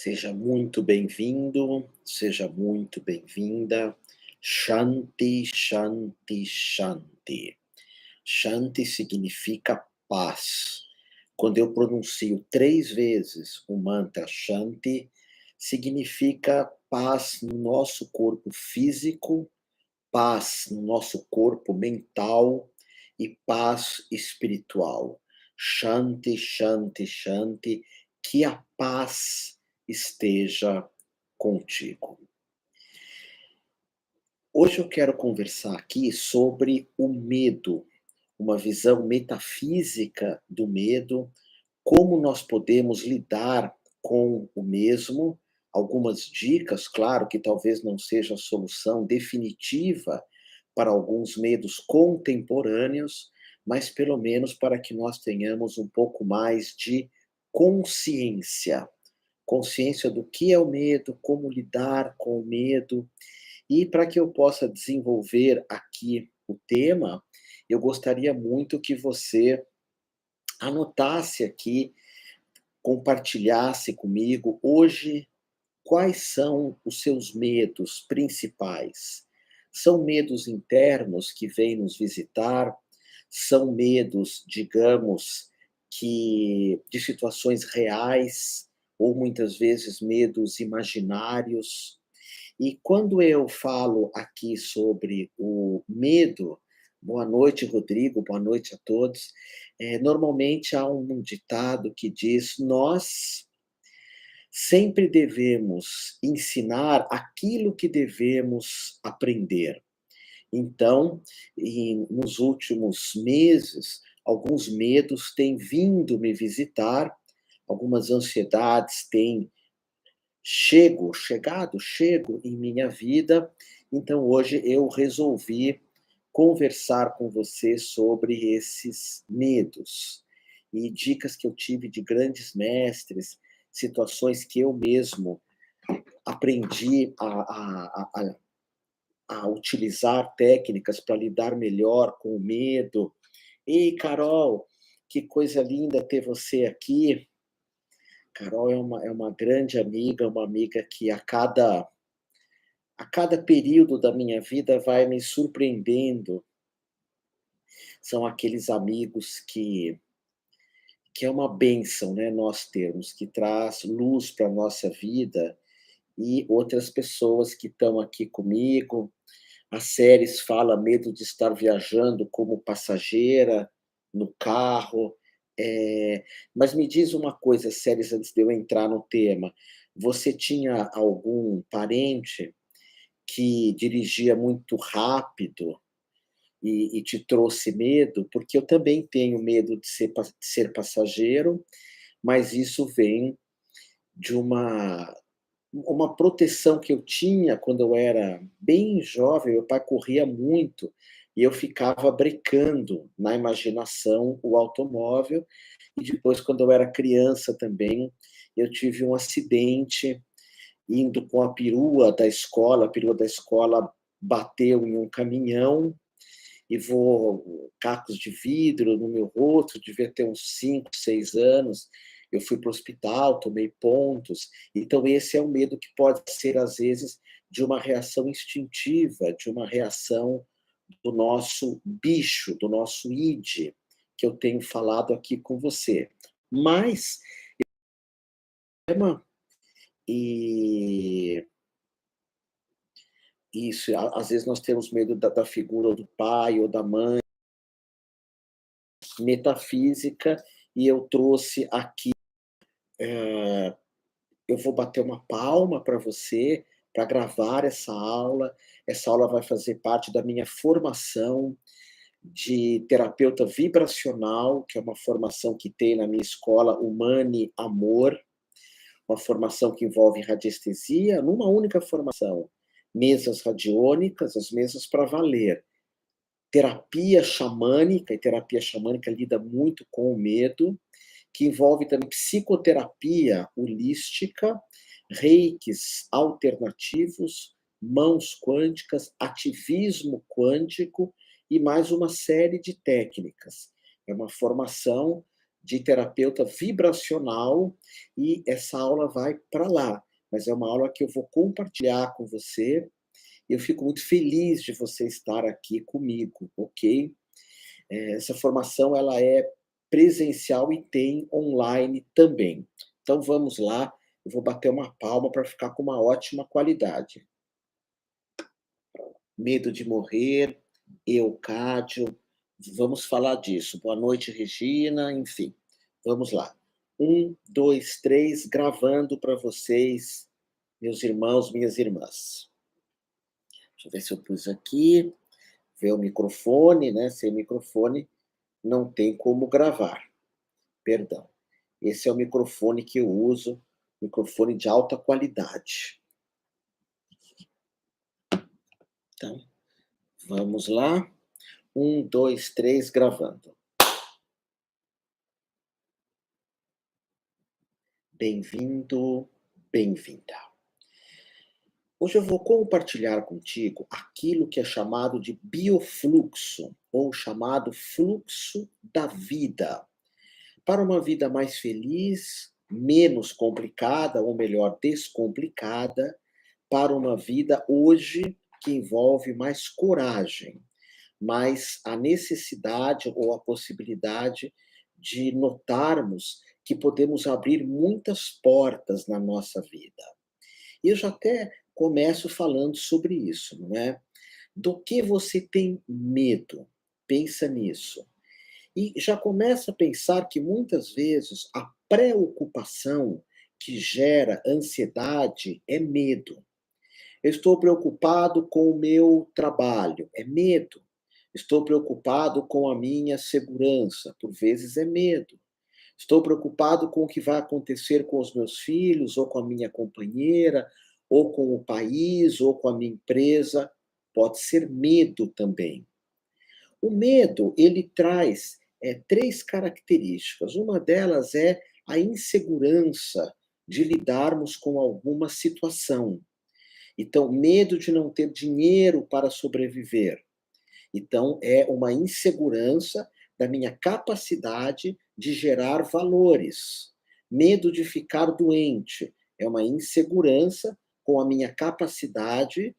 Seja muito bem-vindo, seja muito bem-vinda. Shanti, Shanti, Shanti. Shanti significa paz. Quando eu pronuncio 3 vezes o mantra Shanti, significa paz no nosso corpo físico, paz no nosso corpo mental e paz espiritual. Shanti, Shanti, Shanti, que a paz esteja contigo. Hoje eu quero conversar aqui sobre o medo, uma visão metafísica do medo, como nós podemos lidar com o mesmo, algumas dicas, claro que talvez não seja a solução definitiva para alguns medos contemporâneos, mas pelo menos para que nós tenhamos um pouco mais de consciência. Consciência do que é o medo, como lidar com o medo. E para que eu possa desenvolver aqui o tema, eu gostaria muito que você anotasse aqui, compartilhasse comigo hoje quais são os seus medos principais. São medos internos que vêm nos visitar? São medos, digamos, que de situações reais ou muitas vezes medos imaginários? E quando eu falo aqui sobre o medo, boa noite, Rodrigo, boa noite a todos. Normalmente há um ditado que diz: nós sempre devemos ensinar aquilo que devemos aprender. Então, nos últimos meses, alguns medos têm vindo me visitar, algumas ansiedades têm chego em minha vida. Então hoje eu resolvi conversar com você sobre esses medos e dicas que eu tive de grandes mestres, situações que eu mesmo aprendi a utilizar técnicas para lidar melhor com o medo. Ei, Carol, que coisa linda ter você aqui. Carol é uma grande amiga, uma amiga que a cada período da minha vida vai me surpreendendo. São aqueles amigos que é uma bênção, né, nós termos, que traz luz para a nossa vida, e outras pessoas que estão aqui comigo. As séries fala medo de estar viajando como passageira no carro. Mas me diz uma coisa, séries, antes de eu entrar no tema, você tinha algum parente que dirigia muito rápido e te trouxe medo? Porque eu também tenho medo de ser passageiro, mas isso vem de uma proteção que eu tinha quando eu era bem jovem. Meu pai corria muito e eu ficava brecando na imaginação o automóvel. E depois, quando eu era criança também, eu tive um acidente indo com a perua da escola bateu em um caminhão e voou cacos de vidro no meu rosto, devia ter uns 5, 6 anos. Eu fui para o hospital, tomei pontos. Então esse é um medo que pode ser, às vezes, de uma reação instintiva, de uma reação do nosso bicho, do nosso id, que eu tenho falado aqui com você. Mas, e isso, às vezes nós temos medo da figura do pai ou da mãe, metafísica, e eu trouxe aqui, eu vou bater uma palma para você, para gravar essa aula. Essa aula vai fazer parte da minha formação de terapeuta vibracional, que é uma formação que tem na minha escola Humane Amor, uma formação que envolve radiestesia, numa única formação, mesas radiônicas, as mesas para valer, terapia xamânica, e terapia xamânica lida muito com o medo, que envolve também psicoterapia holística, reikis alternativos, mãos quânticas, ativismo quântico e mais uma série de técnicas. É uma formação de terapeuta vibracional e essa aula vai para lá. Mas é uma aula que eu vou compartilhar com você. E eu fico muito feliz de você estar aqui comigo, ok? Essa formação ela é presencial e tem online também. Então vamos lá, eu vou bater uma palma para ficar com uma ótima qualidade. Medo de morrer, Eukádio, vamos falar disso. Boa noite, Regina, enfim, vamos lá. 1, 2, 3, gravando para vocês, meus irmãos, minhas irmãs. Deixa eu ver se eu pus aqui, ver o microfone, né? Sem microfone não tem como gravar. Perdão. Esse é o microfone que eu uso, microfone de alta qualidade. Então, vamos lá. 1, 2, 3, gravando. Bem-vindo, bem-vinda. Hoje eu vou compartilhar contigo aquilo que é chamado de biofluxo, ou chamado fluxo da vida. Para uma vida mais feliz, menos complicada, ou melhor, descomplicada, para uma vida hoje que envolve mais coragem, mais a necessidade ou a possibilidade de notarmos que podemos abrir muitas portas na nossa vida. E eu já até começo falando sobre isso, não é? Do que você tem medo? Pensa nisso. E já começa a pensar que muitas vezes a preocupação que gera ansiedade é medo. Eu estou preocupado com o meu trabalho, é medo. Estou preocupado com a minha segurança, por vezes é medo. Estou preocupado com o que vai acontecer com os meus filhos, ou com a minha companheira, ou com o país, ou com a minha empresa. Pode ser medo também. O medo, ele traz três características. Uma delas é a insegurança de lidarmos com alguma situação. Então, medo de não ter dinheiro para sobreviver. Então, é uma insegurança da minha capacidade de gerar valores. Medo de ficar doente. É uma insegurança com a minha capacidade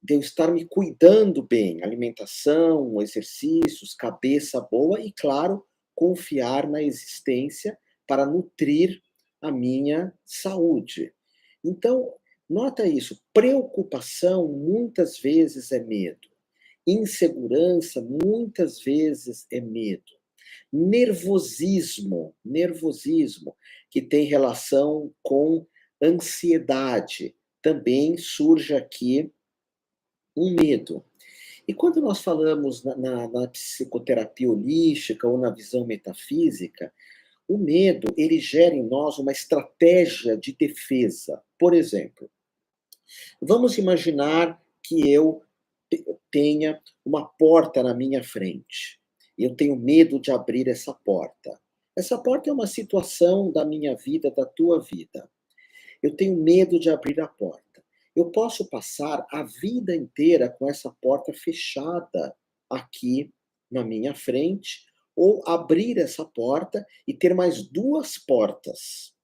de eu estar me cuidando bem. Alimentação, exercícios, cabeça boa e, claro, confiar na existência para nutrir a minha saúde. Então, nota isso. Preocupação muitas vezes é medo. Insegurança muitas vezes é medo. Nervosismo, que tem relação com ansiedade, também surge aqui um medo. E quando nós falamos na psicoterapia holística ou na visão metafísica, o medo, ele gera em nós uma estratégia de defesa. Por exemplo, vamos imaginar que eu tenha uma porta na minha frente. Eu tenho medo de abrir essa porta. Essa porta é uma situação da minha vida, da tua vida. Eu tenho medo de abrir a porta. Eu posso passar a vida inteira com essa porta fechada aqui na minha frente, ou abrir essa porta e ter mais duas portas.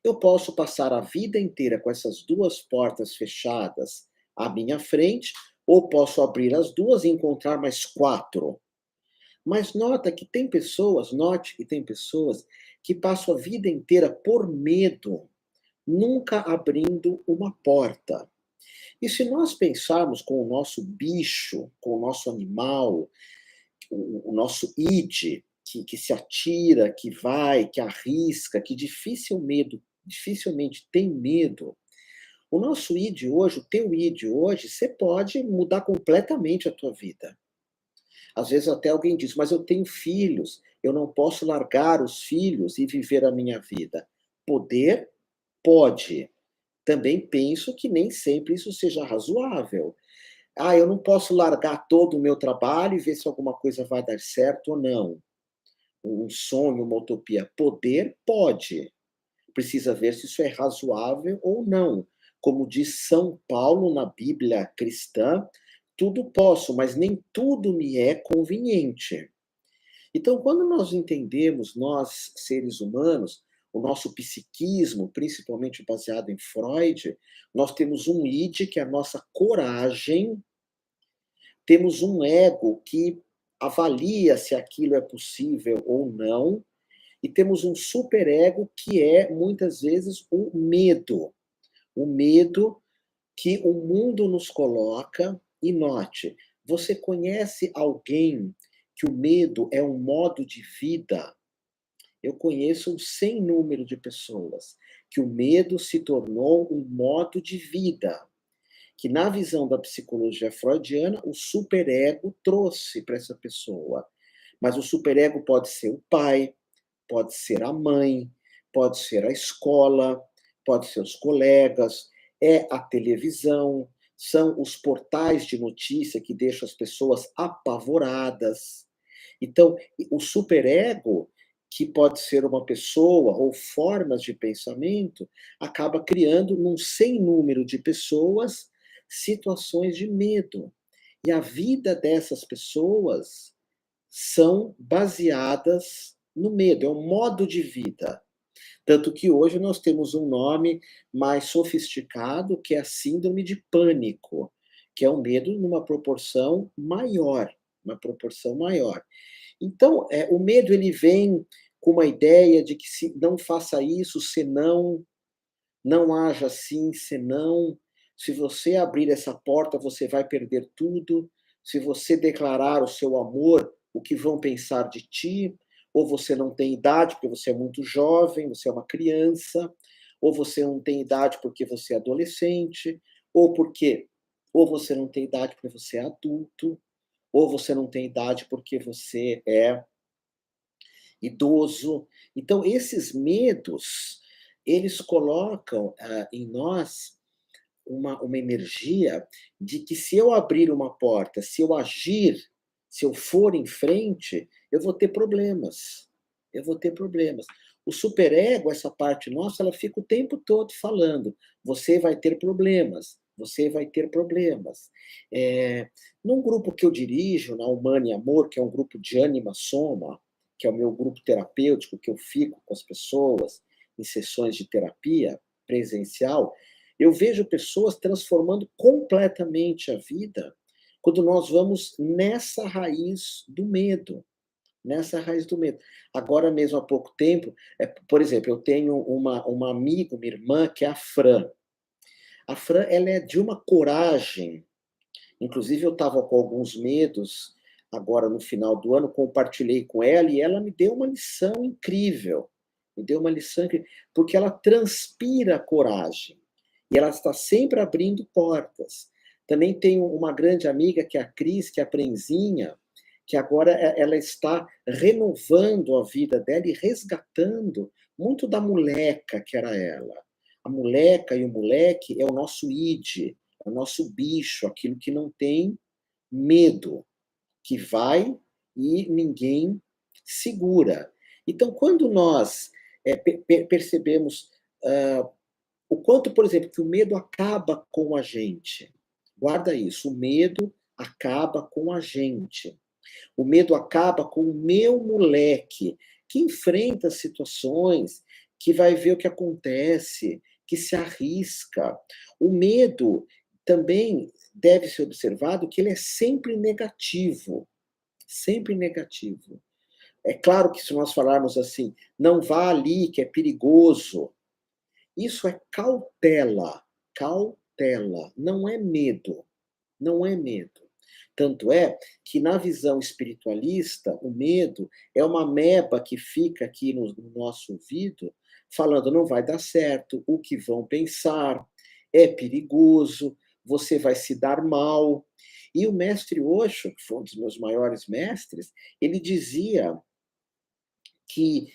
Eu posso passar a vida inteira com essas duas portas fechadas à minha frente, ou posso abrir as duas e encontrar mais quatro. Mas note que tem pessoas que passam a vida inteira por medo, nunca abrindo uma porta. E se nós pensarmos com o nosso bicho, com o nosso animal, o nosso id, que se atira, que vai, que arrisca, que dificilmente tem medo, o nosso id hoje, o teu id hoje, você pode mudar completamente a tua vida. Às vezes até alguém diz, mas eu tenho filhos, eu não posso largar os filhos e viver a minha vida. Poder? Pode. Também penso que nem sempre isso seja razoável. Ah, eu não posso largar todo o meu trabalho e ver se alguma coisa vai dar certo ou não. Um sonho, uma utopia. Poder? Pode. Precisa ver se isso é razoável ou não. Como diz São Paulo na Bíblia cristã, tudo posso, mas nem tudo me é conveniente. Então, quando nós entendemos, nós, seres humanos, o nosso psiquismo, principalmente baseado em Freud, nós temos um id, que é a nossa coragem, temos um ego que avalia se aquilo é possível ou não, e temos um superego que é, muitas vezes, o medo que o mundo nos coloca. E note, você conhece alguém que o medo é um modo de vida? Eu conheço um sem número de pessoas que o medo se tornou um modo de vida, que na visão da psicologia freudiana, o superego trouxe para essa pessoa. Mas o superego pode ser o pai, pode ser a mãe, pode ser a escola, pode ser os colegas, é a televisão, são os portais de notícia que deixam as pessoas apavoradas. Então, o superego, que pode ser uma pessoa ou formas de pensamento, acaba criando num sem número de pessoas situações de medo. E a vida dessas pessoas são baseadas no medo, é um modo de vida. Tanto que hoje nós temos um nome mais sofisticado, que é a síndrome de pânico, que é um medo numa proporção maior, uma proporção maior. Então, o medo ele vem com uma ideia de que se não faça isso, senão, não haja assim, senão, se você abrir essa porta, você vai perder tudo, se você declarar o seu amor, o que vão pensar de ti, ou você não tem idade porque você é muito jovem, você é uma criança, ou você não tem idade porque você é adolescente, ou porque ou você não tem idade porque você é adulto, ou você não tem idade porque você é idoso. Então, esses medos, eles colocam em nós uma energia de que se eu abrir uma porta, se eu agir, se eu for em frente, eu vou ter problemas. Eu vou ter problemas. O superego, essa parte nossa, ela fica o tempo todo falando: você vai ter problemas, você vai ter problemas. Num grupo que eu dirijo, na Humana e Amor, que é um grupo de Anima Soma, que é o meu grupo terapêutico, que eu fico com as pessoas em sessões de terapia presencial, eu vejo pessoas transformando completamente a vida quando nós vamos nessa raiz do medo, nessa raiz do medo. Agora mesmo, há pouco tempo, por exemplo, eu tenho uma amiga, uma irmã, que é a Fran. A Fran, ela é de uma coragem, inclusive eu estava com alguns medos, agora no final do ano, compartilhei com ela, e ela me deu uma lição incrível, me deu uma lição incrível, porque ela transpira coragem. E ela está sempre abrindo portas. Também tenho uma grande amiga, que é a Cris, que é a Prenzinha, que agora ela está renovando a vida dela e resgatando muito da moleca que era ela. A moleca e o moleque é o nosso id, é o nosso bicho, aquilo que não tem medo, que vai e ninguém segura. Então, quando nós percebemos o quanto, por exemplo, que o medo acaba com a gente. Guarda isso, o medo acaba com a gente. O medo acaba com o meu moleque, que enfrenta situações, que vai ver o que acontece, que se arrisca. O medo também deve ser observado que ele é sempre negativo, sempre negativo. É claro que se nós falarmos assim, não vá ali, que é perigoso, isso é cautela, cautela, não é medo, não é medo. Tanto é que na visão espiritualista, o medo é uma meba que fica aqui no nosso ouvido, falando não vai dar certo, o que vão pensar, é perigoso, você vai se dar mal. E o mestre Osho, que foi um dos meus maiores mestres, ele dizia que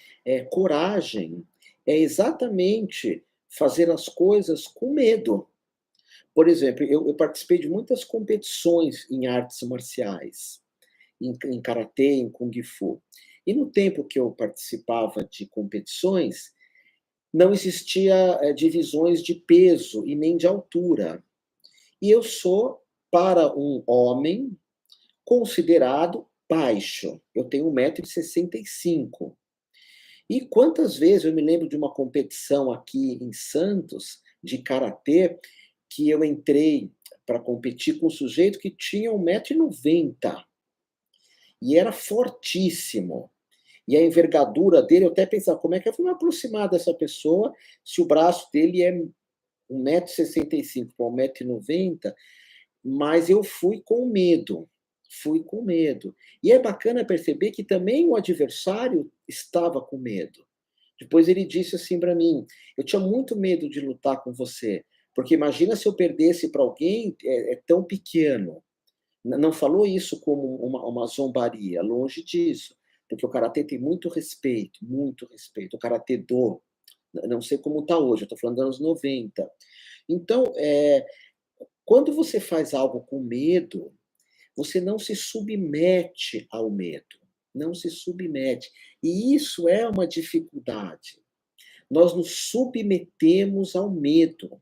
coragem é exatamente fazer as coisas com medo. Por exemplo, eu participei de muitas competições em artes marciais, em karatê, em kung fu. E no tempo que eu participava de competições, não existia divisões de peso e nem de altura. E eu sou, para um homem, considerado baixo, eu tenho 1,65 m. E quantas vezes eu me lembro de uma competição aqui em Santos, de karatê, que eu entrei para competir com um sujeito que tinha 1,90 m e era fortíssimo. E a envergadura dele, eu até pensava, como é que eu vou me aproximar dessa pessoa se o braço dele é 1,65 m para 1,90 m? Mas eu fui com medo, fui com medo. E é bacana perceber que também o adversário estava com medo. Depois ele disse assim para mim: "Eu tinha muito medo de lutar com você, porque imagina se eu perdesse para alguém, tão pequeno". Não falou isso como uma zombaria, longe disso, porque o karatê tem muito respeito, o karatê-do. Não sei como está hoje, eu estou falando dos anos 90. Então, quando você faz algo com medo, você não se submete ao medo, não se submete. E isso é uma dificuldade. Nós nos submetemos ao medo.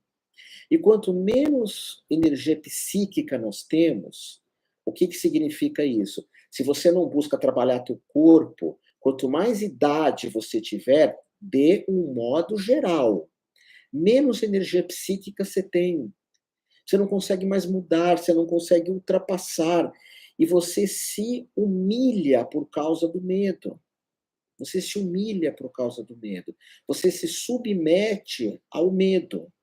E quanto menos energia psíquica nós temos, o que significa isso? Se você não busca trabalhar teu corpo, quanto mais idade você tiver, de um modo geral, menos energia psíquica você tem. Você não consegue mais mudar, você não consegue ultrapassar. E você se humilha por causa do medo. Você se humilha por causa do medo. Você se submete ao medo.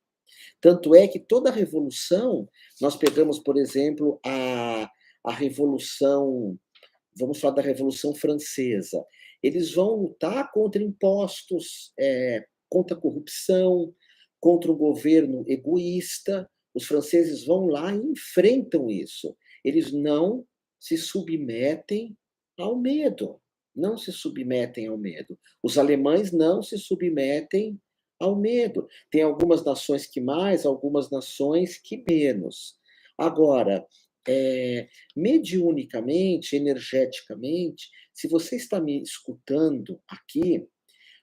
Tanto é que toda revolução, nós pegamos, por exemplo, a Revolução, vamos falar da Revolução Francesa. Eles vão lutar contra impostos, contra a corrupção, contra o governo egoísta. Os franceses vão lá e enfrentam isso. Eles não se submetem ao medo. Não se submetem ao medo. Os alemães não se submetem ao medo. Tem algumas nações que mais, algumas nações que menos. Agora, mediunicamente, energeticamente, se você está me escutando aqui,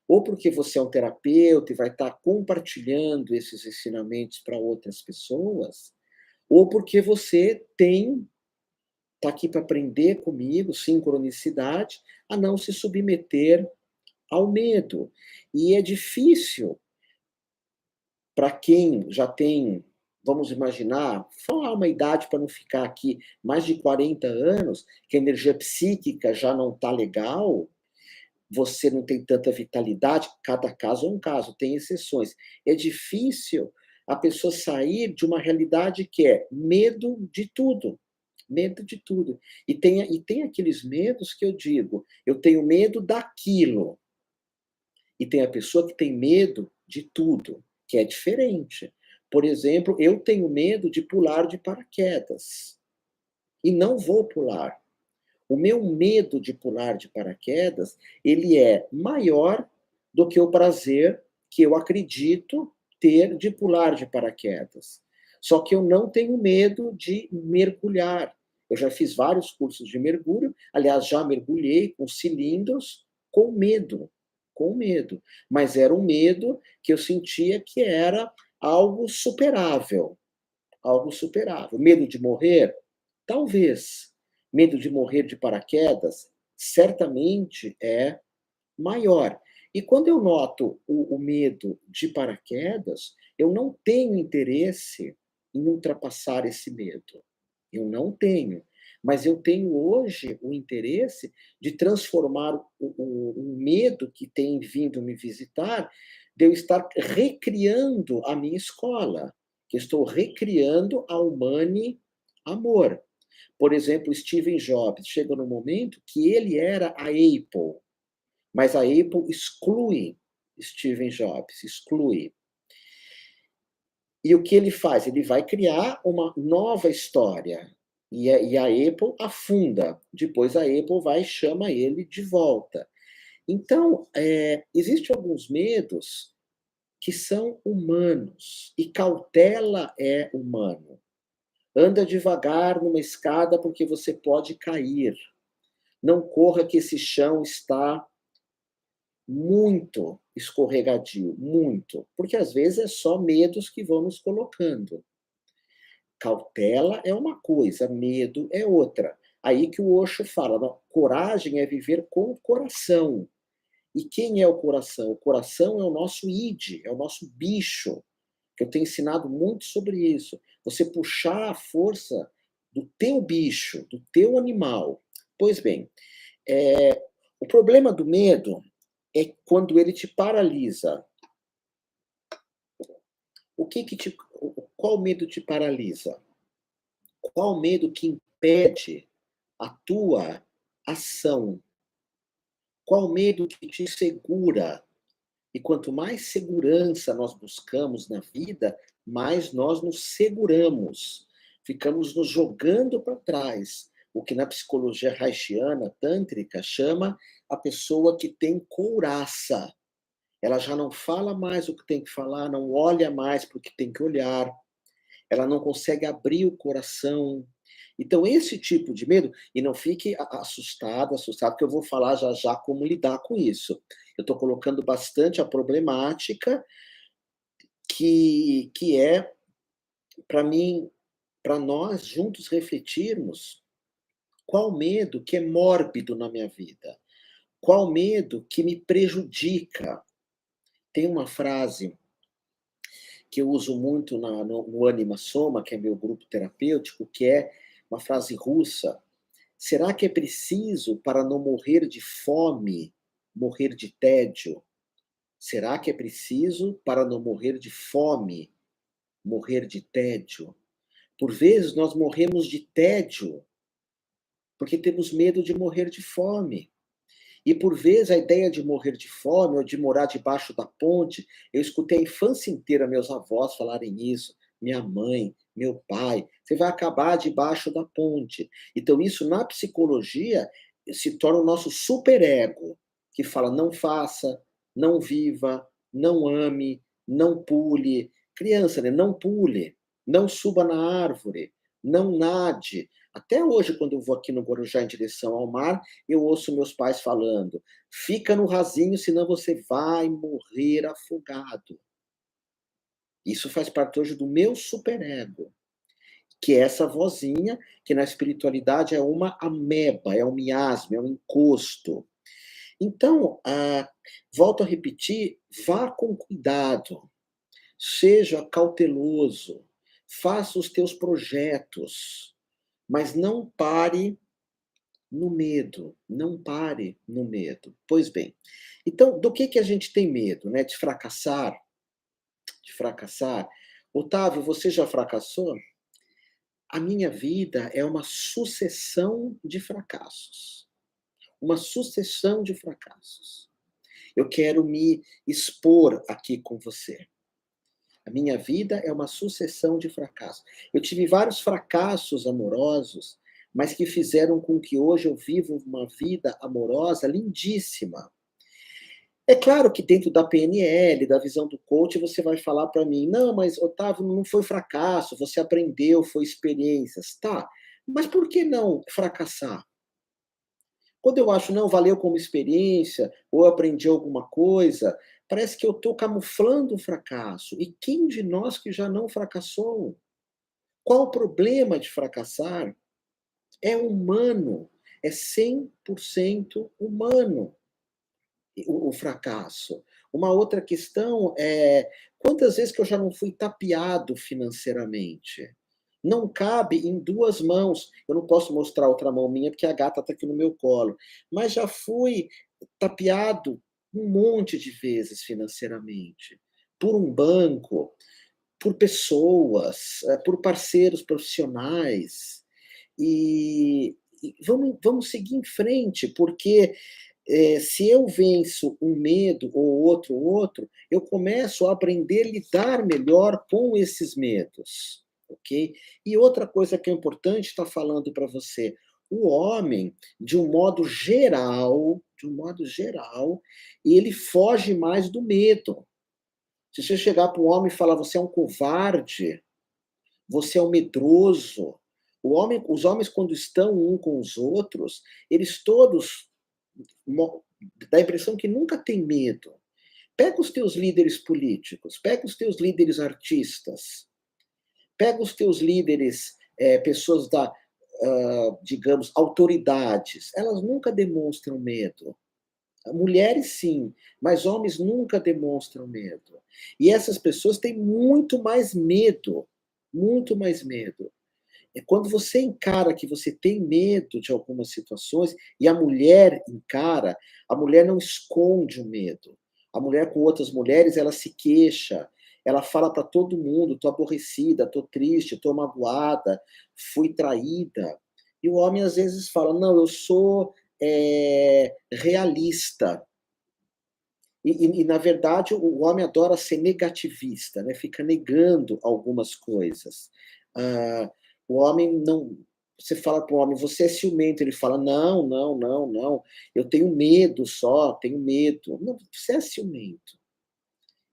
ou porque você é um terapeuta e vai estar compartilhando esses ensinamentos para outras pessoas, ou porque você está aqui para aprender comigo, sincronicidade, a não se submeter ao medo. E é difícil para quem já tem, vamos imaginar, falar uma idade para não ficar aqui, mais de 40 anos, que a energia psíquica já não está legal, você não tem tanta vitalidade, cada caso é um caso, tem exceções. É difícil a pessoa sair de uma realidade que é medo de tudo. Medo de tudo. E tem aqueles medos que eu digo, eu tenho medo daquilo. E tem a pessoa que tem medo de tudo, que é diferente. Por exemplo, eu tenho medo de pular de paraquedas. E não vou pular. O meu medo de pular de paraquedas, ele é maior do que o prazer que eu acredito ter de pular de paraquedas. Só que eu não tenho medo de mergulhar. Eu já fiz vários cursos de mergulho, aliás, já mergulhei com cilindros com medo, com medo. Mas era um medo que eu sentia que era algo superável, algo superável. Medo de morrer? Talvez. Medo de morrer de paraquedas? Certamente é maior. E quando eu noto o medo de paraquedas, eu não tenho interesse em ultrapassar esse medo. Eu não tenho. Mas eu tenho hoje o interesse de transformar o medo que tem vindo me visitar, de eu estar recriando a minha escola, que eu estou recriando a Humane Amor. Por exemplo, Steve Jobs chega no momento que ele era a Apple, mas a Apple exclui Steve Jobs, exclui. E o que ele faz? Ele vai criar uma nova história. E a Apple afunda. Depois a Apple vai e chama ele de volta. Então, existem alguns medos que são humanos. E cautela é humano. Anda devagar numa escada porque você pode cair. Não corra que esse chão está muito escorregadio, muito. Porque às vezes é só medos que vamos colocando. Cautela é uma coisa, medo é outra. Aí que o Osho fala, não, coragem é viver com o coração. E quem é o coração? O coração é o nosso id, é o nosso bicho, que eu tenho ensinado muito sobre isso. Você puxar a força do teu bicho, do teu animal. Pois bem, o problema do medo é quando ele te paralisa. Qual medo te paralisa? Qual medo que impede a tua ação? Qual medo que te segura? E quanto mais segurança nós buscamos na vida, mais nós nos seguramos. Ficamos nos jogando para trás. O que na psicologia haitiana, tântrica, chama a pessoa que tem couraça. Ela já não fala mais o que tem que falar, não olha mais para o que tem que olhar, ela não consegue abrir o coração. Então, esse tipo de medo, e não fique assustado, que eu vou falar já já como lidar com isso. Eu estou colocando bastante a problemática que é, para mim, para nós juntos refletirmos qual medo que é mórbido na minha vida, qual medo que me prejudica. Tem uma frase que eu uso muito no Anima Soma, que é meu grupo terapêutico, que é uma frase russa. Será que é preciso, para não morrer de fome, morrer de tédio? Será que é preciso, para não morrer de fome, morrer de tédio? Por vezes nós morremos de tédio porque temos medo de morrer de fome. E por vezes a ideia de morrer de fome ou de morar debaixo da ponte, eu escutei a infância inteira meus avós falarem isso, minha mãe, meu pai, você vai acabar debaixo da ponte. Então isso na psicologia se torna o nosso superego, que fala não faça, não viva, não ame, não pule. Criança, né? Não pule, não suba na árvore, não nade. Até hoje, quando eu vou aqui no Guarujá em direção ao mar, eu ouço meus pais falando: fica no rasinho, senão você vai morrer afogado. Isso faz parte hoje do meu superego, que é essa vozinha, que na espiritualidade é uma ameba, é um miasma, é um encosto. Então, volto a repetir, vá com cuidado, seja cauteloso, faça os teus projetos, mas não pare no medo, não pare no medo. Pois bem, então do que a gente tem medo, né? De fracassar? De fracassar? Otávio, você já fracassou? A minha vida é uma sucessão de fracassos. Uma sucessão de fracassos. Eu quero me expor aqui com você. A minha vida é uma sucessão de fracassos. Eu tive vários fracassos amorosos, mas que fizeram com que hoje eu viva uma vida amorosa lindíssima. É claro que dentro da PNL, da visão do coach, você vai falar para mim: "Não, mas Otávio, não foi fracasso, você aprendeu, foi experiências". Tá, mas por que não fracassar? Quando eu acho: "Não, valeu como experiência, ou eu aprendi alguma coisa", parece que eu estou camuflando o fracasso. E quem de nós que já não fracassou? Qual o problema de fracassar? É humano, é 100% humano o fracasso. Uma outra questão é, quantas vezes que eu já não fui tapeado financeiramente? Não cabe em 2 mãos. Eu não posso mostrar a outra mão minha, porque a gata está aqui no meu colo, mas já fui tapeado um monte de vezes financeiramente, por um banco, por pessoas, por parceiros profissionais. Vamos seguir em frente, porque se eu venço um medo ou outro, eu começo a aprender a lidar melhor com esses medos, ok? E outra coisa que é importante estar falando para você, o homem, de um modo geral, ele foge mais do medo. Se você chegar para um homem e falar, você é um covarde, você é um medroso, os homens, quando estão um com os outros, eles todos dá a impressão que nunca tem medo. Pega os teus líderes políticos, pega os teus líderes artistas, pega os teus líderes, pessoas digamos, autoridades, elas nunca demonstram medo. Mulheres sim, mas homens nunca demonstram medo. E essas pessoas têm muito mais medo, muito mais medo. É quando você encara que você tem medo de algumas situações, e a mulher encara, a mulher não esconde o medo. A mulher com outras mulheres, ela se queixa, ela fala para todo mundo: "Tô aborrecida, tô triste, tô magoada, fui traída". E o homem às vezes fala: "Não, eu sou, realista". E na verdade o homem adora ser negativista, né, fica negando algumas coisas. Ah, o homem não, você fala para o homem: "Você é ciumento", ele fala: "Não, não, não, não, eu tenho medo só, tenho medo". Não, você é ciumento.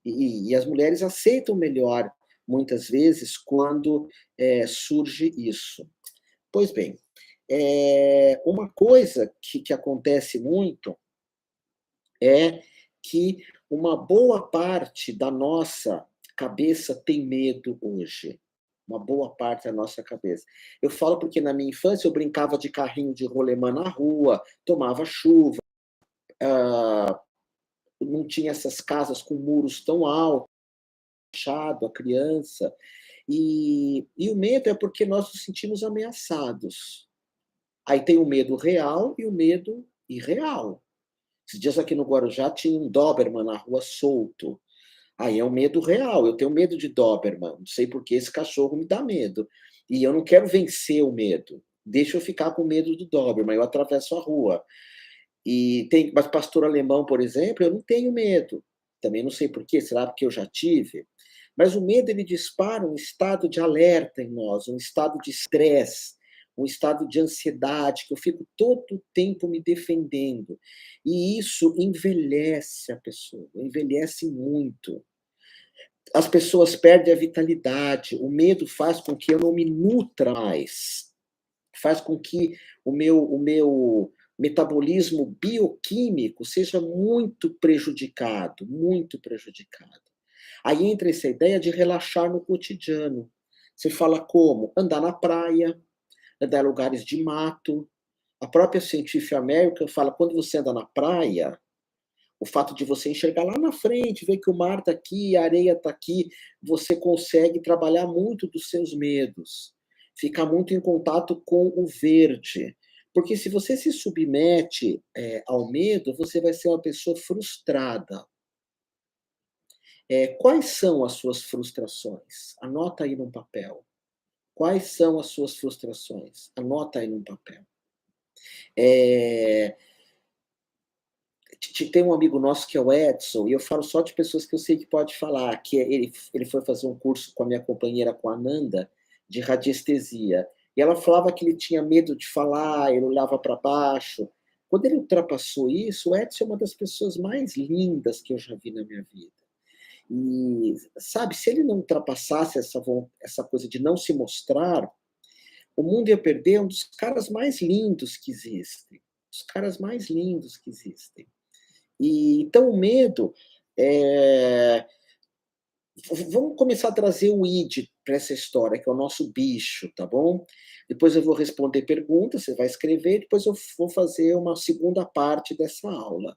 E as mulheres aceitam melhor, muitas vezes, quando, surge isso. Pois bem, uma coisa que acontece muito é que uma boa parte da nossa cabeça tem medo hoje. Uma boa parte da nossa cabeça. Eu falo porque na minha infância eu brincava de carrinho de rolemã na rua, tomava chuva, não tinha essas casas com muros tão altos, fechado, a criança. E o medo é porque nós nos sentimos ameaçados. Aí tem o medo real e o medo irreal. Esses dias aqui no Guarujá tinha um Doberman na rua solto. Aí é um medo real, eu tenho medo de Doberman, não sei por que esse cachorro me dá medo. E eu não quero vencer o medo, deixa eu ficar com medo do Doberman, eu atravesso a rua. Mas pastor alemão, por exemplo, eu não tenho medo. Também não sei por quê, será porque eu já tive? Mas o medo ele dispara um estado de alerta em nós, um estado de estresse, um estado de ansiedade, que eu fico todo o tempo me defendendo. E isso envelhece a pessoa, envelhece muito. As pessoas perdem a vitalidade, o medo faz com que eu não me nutra mais, faz com que o meu metabolismo bioquímico seja muito prejudicado, muito prejudicado. Aí entra essa ideia de relaxar no cotidiano. Você fala como? Andar na praia, andar em lugares de mato. A própria Scientific American fala, quando você anda na praia, o fato de você enxergar lá na frente, ver que o mar está aqui, a areia está aqui, você consegue trabalhar muito dos seus medos, ficar muito em contato com o verde. Porque se você se submete, ao medo, você vai ser uma pessoa frustrada. Quais são as suas frustrações? Anota aí num papel. Quais são as suas frustrações? Anota aí num papel. Eh Tem um amigo nosso que é o Edson, e eu falo só de pessoas que eu sei que pode falar, que ele foi fazer um curso com a minha companheira, com a Nanda, de radiestesia. E ela falava que ele tinha medo de falar, ele olhava para baixo. Quando ele ultrapassou isso, o Edson é uma das pessoas mais lindas que eu já vi na minha vida. E, sabe, se ele não ultrapassasse essa coisa de não se mostrar, o mundo ia perder um dos caras mais lindos que existem. Os caras mais lindos que existem. E então o medo, eh, vamos começar a trazer o id para essa história, que é o nosso bicho, tá bom? Depois eu vou responder perguntas, você vai escrever, depois eu vou fazer uma segunda parte dessa aula.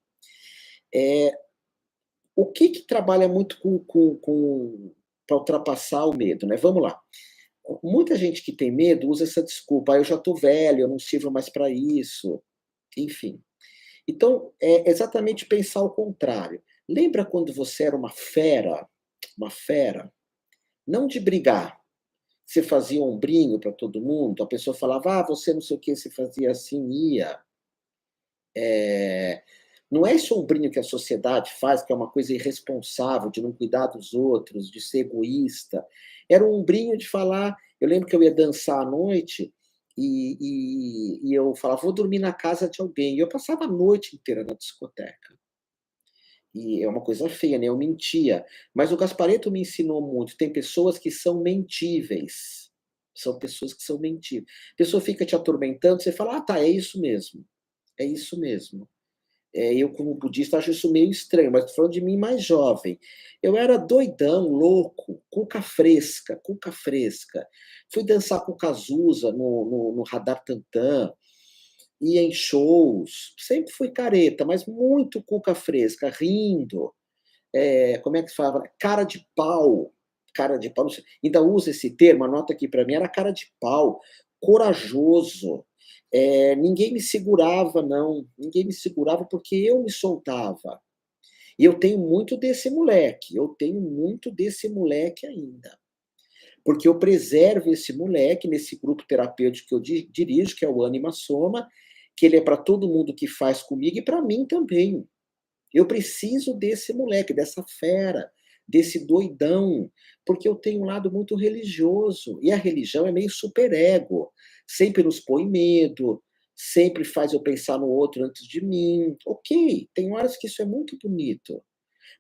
O que que trabalha muito com pra ultrapassar o medo, né? Vamos lá. Muita gente que tem medo usa essa desculpa: "Ah, eu já estou velho, eu não sirvo mais para isso", enfim. Então, é exatamente pensar o contrário. Lembra quando você era uma fera, não de brigar, você fazia ombrinho para todo mundo, a pessoa falava: "Ah, você não sei o quê", você fazia assim, ia. Eh, não é esse ombrinho que a sociedade faz, que é uma coisa irresponsável, de não cuidar dos outros, de ser egoísta. Era um ombrinho de falar, eu lembro que eu ia dançar à noite, e eu falava: "Vou dormir na casa de alguém", e eu passava a noite inteira na discoteca. E é uma coisa feia, né, eu mentia. Mas o Gasparetto me ensinou muito, tem pessoas que são mentíveis, são pessoas que são mentíveis. A pessoa fica te atormentando, você fala: "Ah, tá, é isso mesmo, é isso mesmo". Eu, como budista, acho isso meio estranho, mas estou falando de mim mais jovem. Eu era doidão, louco, cuca fresca, cuca fresca. Fui dançar com o Cazuza no Radar Tantã, ia em shows, sempre fui careta, mas muito cuca fresca, rindo. Como é que se fala? Cara de pau, não sei, ainda usa esse termo, anota aqui para mim, era cara de pau, corajoso. Ninguém me segurava, não, ninguém me segurava porque eu me soltava. E eu tenho muito desse moleque, eu tenho muito desse moleque ainda. Porque eu preservo esse moleque nesse grupo terapêutico que eu dirijo, que é o Anima Soma, que ele é para todo mundo que faz comigo e para mim também. Eu preciso desse moleque, dessa fera, desse doidão, porque eu tenho um lado muito religioso. E a religião é meio superego. Sempre nos põe medo, sempre faz eu pensar no outro antes de mim. Ok, tem horas que isso é muito bonito.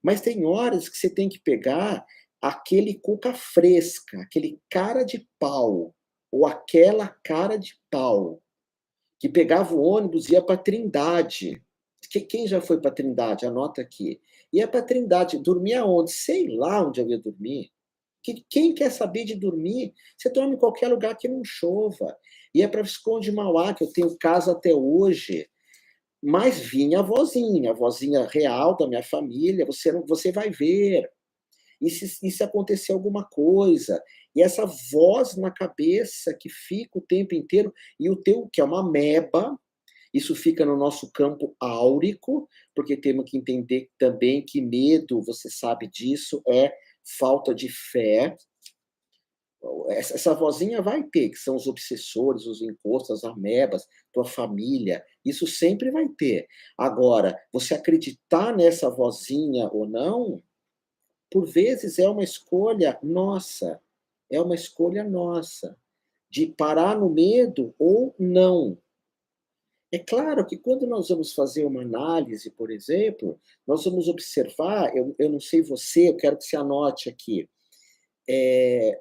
Mas tem horas que você tem que pegar aquele cuca fresca, aquele cara de pau, ou aquela cara de pau, que pegava o ônibus e ia para Trindade. Quem já foi para Trindade? Anota aqui. Ia para Trindade, dormia onde? Sei lá onde eu ia dormir. Quem quer saber de dormir? Você dorme em qualquer lugar que não chova. Ia para Visconde de Mauá, que eu tenho casa até hoje. Mas vinha a vozinha real da minha família, você vai ver. E se acontecer alguma coisa? E essa voz na cabeça que fica o tempo inteiro, e o teu, que é uma ameba, isso fica no nosso campo áurico, porque temos que entender também que medo, você sabe disso, é falta de fé. Essa vozinha vai ter, que são os obsessores, os encostos, as amebas, tua família, isso sempre vai ter. Agora, você acreditar nessa vozinha ou não, por vezes é uma escolha nossa, é uma escolha nossa, de parar no medo ou não. É claro que quando nós vamos fazer uma análise, por exemplo, nós vamos observar, eu não sei você, eu quero que você anote aqui,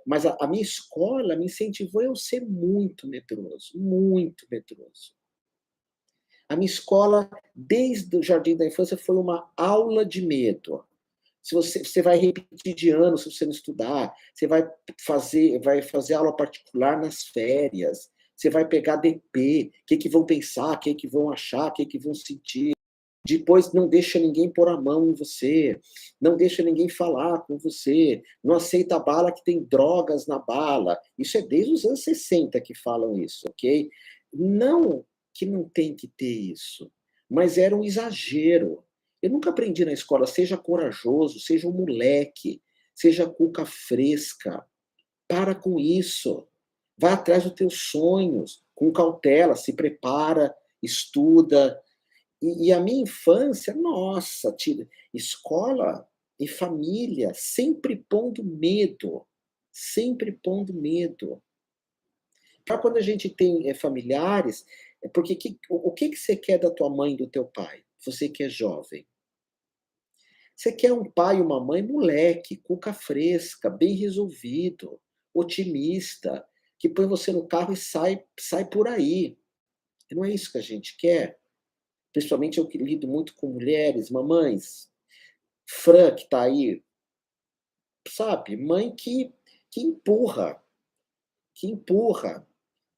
mas a minha escola me incentivou eu ser muito medroso, muito medroso. A minha escola, desde o jardim da infância, foi uma aula de medo. Se você vai repetir de ano se você não estudar, você vai fazer aula particular nas férias, você vai pegar DP, o que vão pensar, o que vão achar, o que vão sentir. Depois não deixa ninguém pôr a mão em você, não deixa ninguém falar com você, não aceita a bala que tem drogas na bala. Isso é desde os anos 60 que falam isso, ok? Não que não tem que ter isso, mas era um exagero. Eu nunca aprendi na escola, seja corajoso, seja um moleque, seja cuca fresca. Para com isso. Vá atrás dos teus sonhos, com cautela, se prepara, estuda. E a minha infância, nossa, escola e família, sempre pondo medo. Sempre pondo medo. Para quando a gente tem familiares, porque o que você quer da tua mãe e do teu pai? Você que é jovem. Você quer um pai e uma mãe moleque, cuca fresca, bem resolvido, otimista, que põe você no carro e sai por aí. E não é isso que a gente quer. Principalmente eu que lido muito com mulheres, mamães. Fran, que está aí, sabe? Mãe que empurra, que empurra.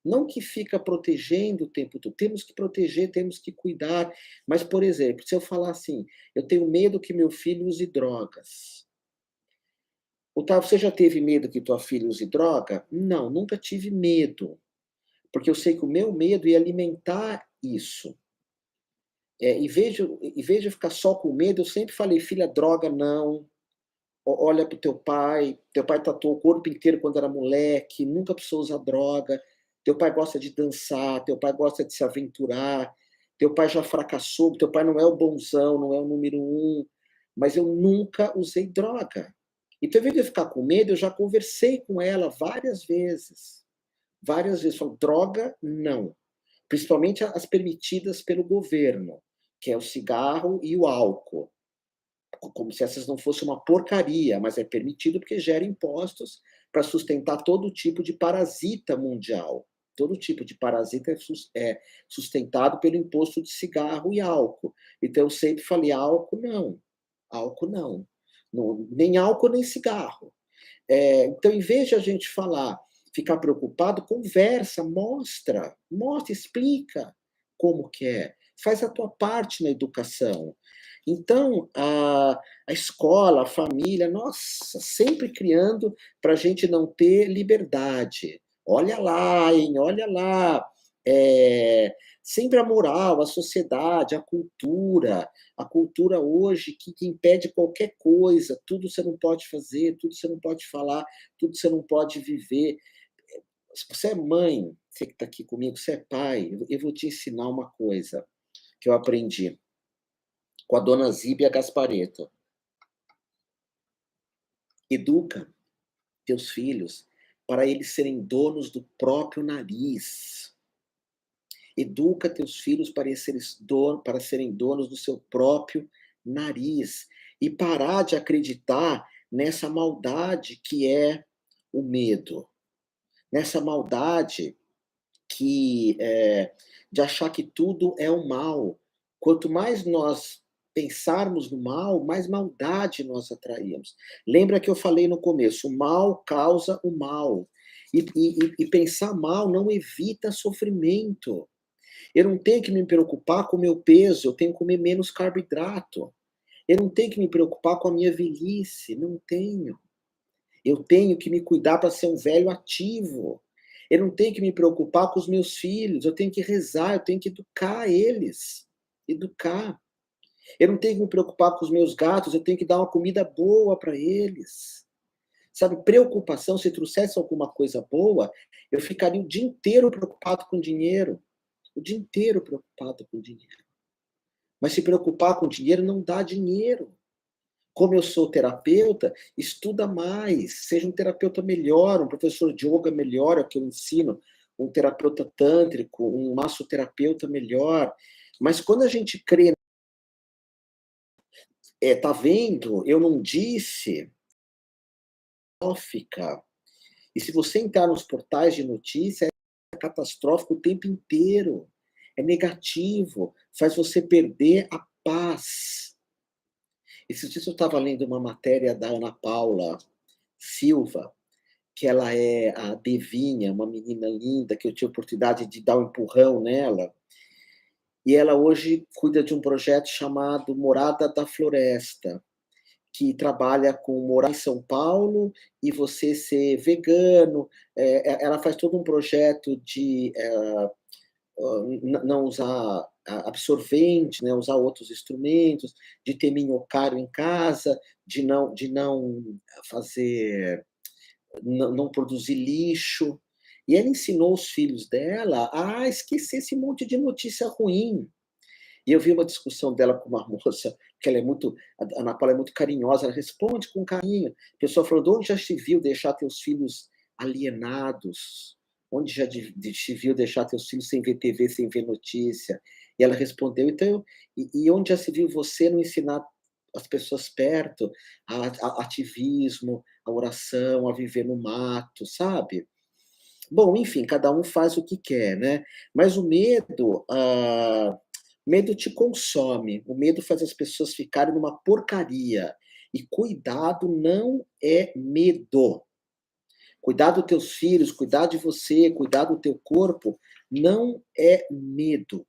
Não que fica protegendo o tempo todo. Temos que proteger, temos que cuidar. Mas, por exemplo, se eu falar assim, eu tenho medo que meu filho use drogas. Otávio, você já teve medo que tua filha use droga? Não, nunca tive medo. Porque eu sei que o meu medo ia alimentar isso. Em vez de eu ficar só com medo, eu sempre falei, filha, droga não. Olha para o teu pai tatuou o corpo inteiro quando era moleque, nunca precisou usar droga. Teu pai gosta de dançar, teu pai gosta de se aventurar, teu pai já fracassou, teu pai não é o bonzão, não é o número um, mas eu nunca usei droga. Então, ao invés de eu ficar com medo, eu já conversei com ela várias vezes. Várias vezes. Falo, droga, não. Principalmente as permitidas pelo governo, que é o cigarro e o álcool. Como se essas não fossem uma porcaria, mas é permitido porque gera impostos para sustentar todo tipo de parasita mundial. Todo tipo de parasita é sustentado pelo imposto de cigarro e álcool. Então eu sempre falei: "Álcool não, álcool não. Nem álcool nem cigarro". Então, em vez de a gente falar, ficar preocupado, conversa, mostra, explica como que é. Faz a tua parte na educação. Então, a escola, a família, nossa, sempre criando para a gente não ter liberdade. Olha lá, hein, olha lá. Sempre a moral, a sociedade, a cultura hoje que impede qualquer coisa, tudo você não pode fazer, tudo você não pode falar, tudo você não pode viver. Se você é mãe, você que está aqui comigo, você é pai, eu vou te ensinar uma coisa que eu aprendi com a dona Zíbia Gasparetto. Educa teus filhos para eles serem donos do próprio nariz. Educa teus filhos para serem donos do seu próprio nariz e parar de acreditar nessa maldade que é o medo, nessa maldade de achar que tudo é o mal. Quanto mais nós pensarmos no mal, mais maldade nós atraímos. Lembra que eu falei no começo, o mal causa o mal. E pensar mal não evita sofrimento. Eu não tenho que me preocupar com o meu peso, eu tenho que comer menos carboidrato. Eu não tenho que me preocupar com a minha velhice, não tenho. Eu tenho que me cuidar para ser um velho ativo. Eu não tenho que me preocupar com os meus filhos, eu tenho que rezar, eu tenho que educar eles. Educar. Eu não tenho que me preocupar com os meus gatos, eu tenho que dar uma comida boa para eles. Sabe, preocupação, se trouxesse alguma coisa boa, eu ficaria o dia inteiro preocupado com dinheiro. O dia inteiro preocupado com dinheiro. Mas se preocupar com dinheiro não dá dinheiro. Como eu sou terapeuta, estuda mais, seja um terapeuta melhor, um professor de yoga melhor, é o que eu ensino, um terapeuta tântrico, um massoterapeuta melhor. Mas quando a gente crê, tá vendo? Eu não disse, catastrófica. E se você entrar nos portais de notícia, é catastrófico o tempo inteiro. É negativo, faz você perder a paz. Esses dias eu estava lendo uma matéria da Ana Paula Silva, que ela é a Devinha, uma menina linda, que eu tive a oportunidade de dar um empurrão nela, e ela hoje cuida de um projeto chamado Morada da Floresta, que trabalha com morar em São Paulo e você ser vegano. Ela faz todo um projeto de não usar absorvente, né, usar outros instrumentos, de ter minhocário em casa, de não fazer, não produzir lixo. E ela ensinou os filhos dela a esquecer esse monte de notícia ruim. E eu vi uma discussão dela com uma moça, que ela é muito, a Ana Paula é muito carinhosa, ela responde com carinho. A pessoa falou: "De onde já se viu deixar teus filhos alienados? Onde já se viu deixar teus filhos sem ver TV, sem ver notícia?" E ela respondeu: "Então, e onde já se viu você não ensinar as pessoas perto a ativismo, a oração, a viver no mato", sabe? Bom, enfim, cada um faz o que quer, né. Mas o medo te consome, o medo faz as pessoas ficarem numa porcaria. E cuidado não é medo. Cuidar dos teus filhos, cuidar de você, cuidar do teu corpo, não é medo.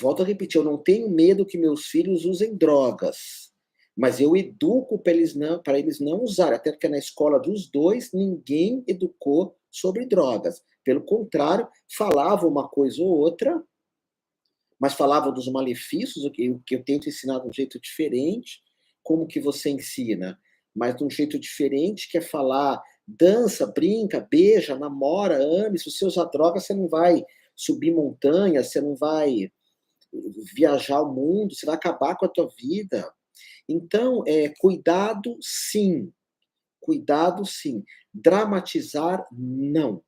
Volto a repetir, eu não tenho medo que meus filhos usem drogas, mas eu educo para eles não usarem, até porque na escola dos 2 ninguém educou sobre drogas. Pelo contrário, falava uma coisa ou outra, mas falava dos malefícios, o que eu tento ensinar de um jeito diferente. Como que você ensina? Mas de um jeito diferente, que é falar: dança, brinca, beija, namora, ame. Se você usar droga, você não vai subir montanha, você não vai viajar o mundo, você vai acabar com a tua vida. Então, cuidado sim, cuidado sim. Dramatizar, não.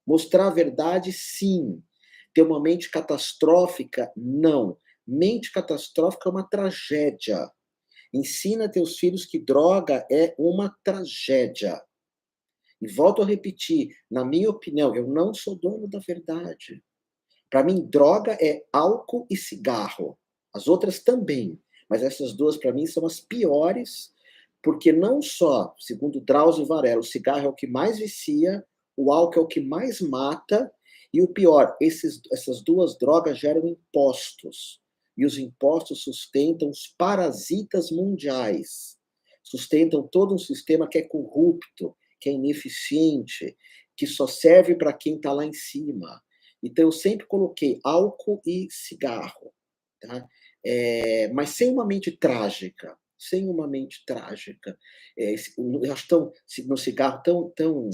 Mostrar a verdade, sim. Ter uma mente catastrófica, não. Mente catastrófica é uma tragédia. Ensina teus filhos que droga é uma tragédia. E volto a repetir, na minha opinião, eu não sou dono da verdade. Para mim, droga é álcool e cigarro. As outras também, mas essas duas para mim são as piores, porque não só, segundo Drauzio Varela, o cigarro é o que mais vicia, o álcool é o que mais mata, e o pior, essas duas drogas geram impostos. E os impostos sustentam os parasitas mundiais. Sustentam todo um sistema que é corrupto, que é ineficiente, que só serve para quem está lá em cima. Então, eu sempre coloquei álcool e cigarro, tá? Mas sem uma mente trágica, sem uma mente trágica. Eu acho tão, no cigarro tão,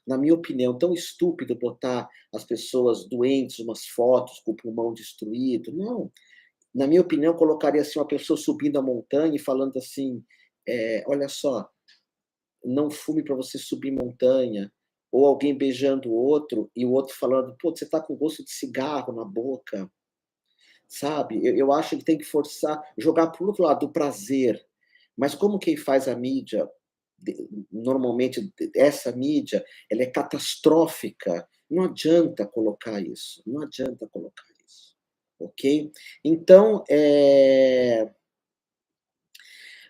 na minha opinião, tão estúpido botar as pessoas doentes, umas fotos com o pulmão destruído. Não. Na minha opinião, colocaria assim, uma pessoa subindo a montanha e falando assim, olha só, não fume para você subir montanha, ou alguém beijando o outro e o outro falando, pô, você está com gosto de cigarro na boca, sabe? Eu acho que tem que forçar, jogar para o outro lado, do prazer. Mas como quem faz a mídia, normalmente essa mídia, ela é catastrófica, não adianta colocar isso, não adianta colocar isso, ok? Então,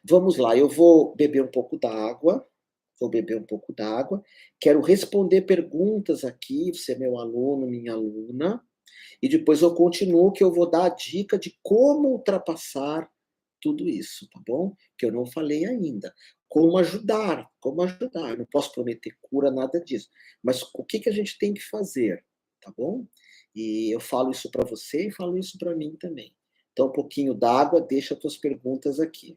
vamos lá, eu vou beber um pouco d'água, vou beber um pouco d'água, quero responder perguntas aqui, você é meu aluno, minha aluna, e depois eu continuo que eu vou dar a dica de como ultrapassar tudo isso, tá bom? Que eu não falei ainda. Como ajudar. Eu não posso prometer cura, nada disso. Mas o que que a gente tem que fazer, tá bom? E eu falo isso para você e falo isso para mim também. Então, um pouquinho d'água, deixa as tuas perguntas aqui.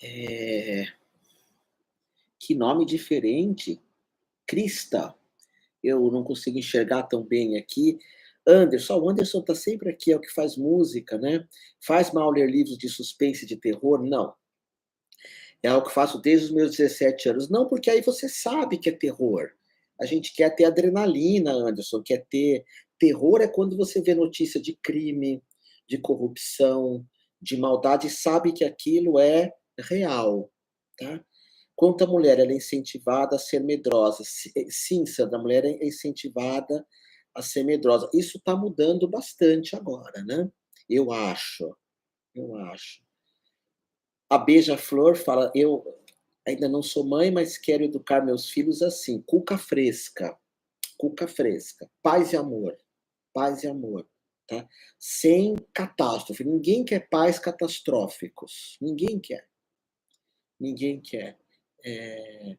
É... Que nome diferente. Crista. Eu não consigo enxergar tão bem aqui. Anderson, o Anderson está sempre aqui, é o que faz música, né? Faz mal ler livros de suspense e de terror? Não. É algo que faço desde os meus 17 anos. Não, porque aí você sabe que é terror. A gente quer ter adrenalina, Anderson, quer ter. Terror é quando você vê notícia de crime, de corrupção, de maldade, e sabe que aquilo é real, tá? Quanto a mulher ela é incentivada a ser medrosa. Sim, Sandra, a mulher é incentivada a ser medrosa. Isso está mudando bastante agora, né? Eu acho, eu acho. A Beija-Flor fala, eu ainda não sou mãe, mas quero educar meus filhos assim, cuca fresca, paz e amor, tá? Sem catástrofe. Ninguém quer pais catastróficos. Ninguém quer. Ninguém quer. É...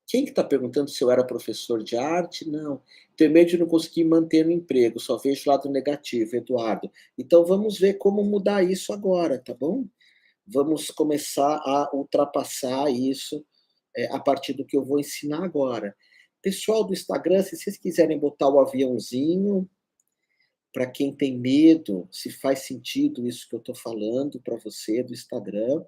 Quem que está perguntando se eu era professor de arte? Não. Tenho medo de não conseguir manter o emprego, só vejo o lado negativo, Eduardo. Então vamos ver como mudar isso agora, tá bom? Vamos começar a ultrapassar isso a partir do que eu vou ensinar agora. Pessoal do Instagram, se vocês quiserem botar o aviãozinho, para quem tem medo, se faz sentido isso que eu estou falando para você do Instagram,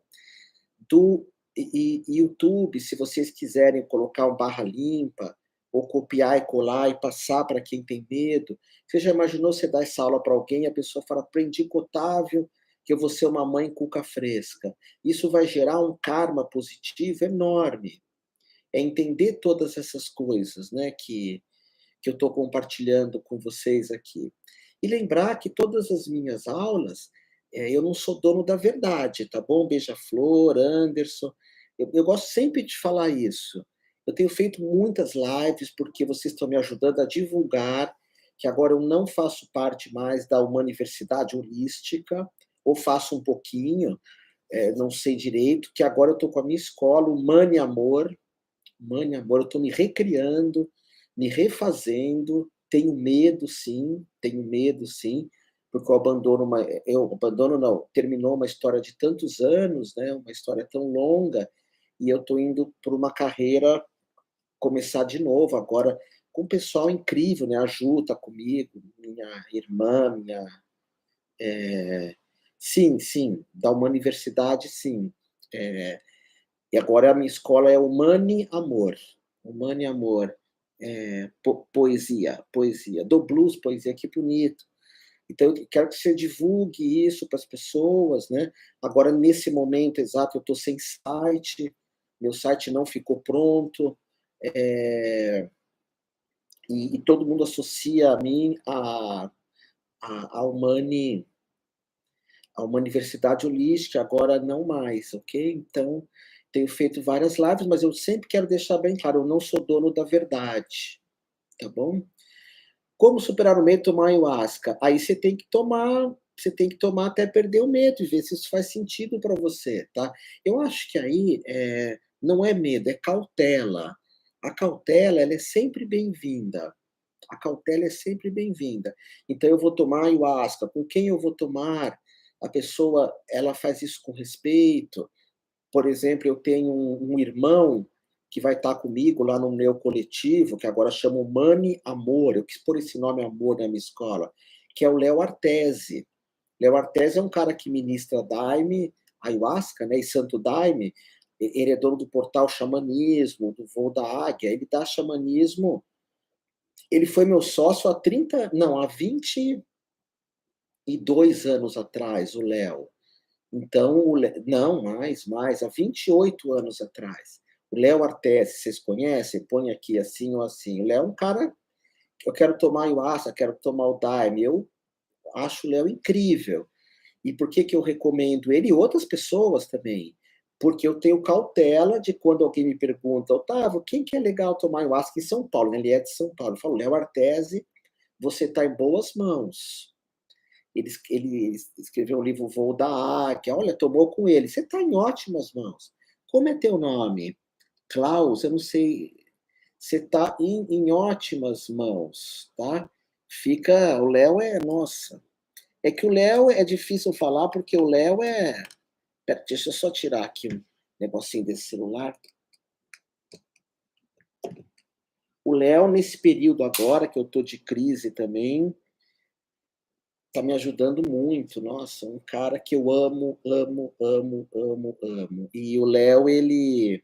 do YouTube, se vocês quiserem colocar um barra limpa, ou copiar e colar e passar para quem tem medo. Você já imaginou você dar essa aula para alguém e a pessoa fala, aprendi com Otávio que eu vou ser uma mãe cuca fresca. Isso vai gerar um karma positivo enorme. É entender todas essas coisas, né, que eu estou compartilhando com vocês aqui. E lembrar que todas as minhas aulas, eu não sou dono da verdade, tá bom? Beija-Flor, Anderson. Eu gosto sempre de falar isso. Eu tenho feito muitas lives porque vocês estão me ajudando a divulgar que agora eu não faço parte mais da uma universidade holística, ou faço um pouquinho, não sei direito, que agora eu estou com a minha escola, o Mãe Amor, eu estou me recriando, me refazendo, tenho medo sim, porque eu abandono não, terminou uma história de tantos anos, né, uma história tão longa, e eu estou indo para uma carreira, começar de novo agora, com um pessoal incrível, né, a Ju está comigo, minha irmã, sim, sim, da uma universidade, sim, e agora a minha escola é Humane Amor. Humane Amor. Poesia. Do blues, poesia, que bonito. Então eu quero que você divulgue isso para as pessoas, né. Agora nesse momento exato eu estou sem site, meu site não ficou pronto, eh, e todo mundo associa a mim a uma universidade holística, agora não mais, ok? Então, tenho feito várias lives, mas eu sempre quero deixar bem claro, eu não sou dono da verdade, tá bom? Como superar o medo, tomar ayahuasca? Aí você tem que tomar até perder o medo e ver se isso faz sentido para você, tá? Eu acho que aí, não é medo, é cautela. A cautela, ela é sempre bem-vinda. A cautela é sempre bem-vinda. Então eu vou tomar ayahuasca, com quem eu vou tomar? A pessoa, ela faz isso com respeito? Por exemplo, eu tenho um irmão que vai estar comigo lá no meu coletivo, que agora chama Humane Amor, eu quis pôr esse nome Amor na minha escola, que é o Léo Artezi. Léo Artezi é um cara que ministra Daime, ayahuasca, né, e Santo Daime, ele é dono do portal Xamanismo, do Voo da Águia, ele dá xamanismo, ele foi meu sócio há 30, não, há 22 anos atrás, o Léo. Então, não, mais, há 28 anos atrás. O Léo Artesi, vocês conhecem? Põe aqui assim ou assim. O Léo é um cara que eu quero tomar ayahuasca, quero tomar o Daime. Eu acho o Léo incrível. E por que que eu recomendo ele e outras pessoas também? Porque eu tenho cautela de quando alguém me pergunta: "Otávio, quem que é legal tomar ayahuasca em São Paulo?", né, ele é de São Paulo. Eu falo: "Léo Artesi, você está em boas mãos". Ele escreveu o livro Voo da Águia, olha, tomou com ele, você está em ótimas mãos. Como é teu nome? Klaus, eu não sei, você está em ótimas mãos, tá? Fica, o Léo é, nossa, é que o Léo é difícil falar, porque o Léo é, espera, deixa eu só tirar aqui um negocinho desse celular. O Léo, nesse período agora, que eu tô de crise também, tá me ajudando muito. Nossa, um cara que eu amo, amo, amo, amo, amo. E o Léo, ele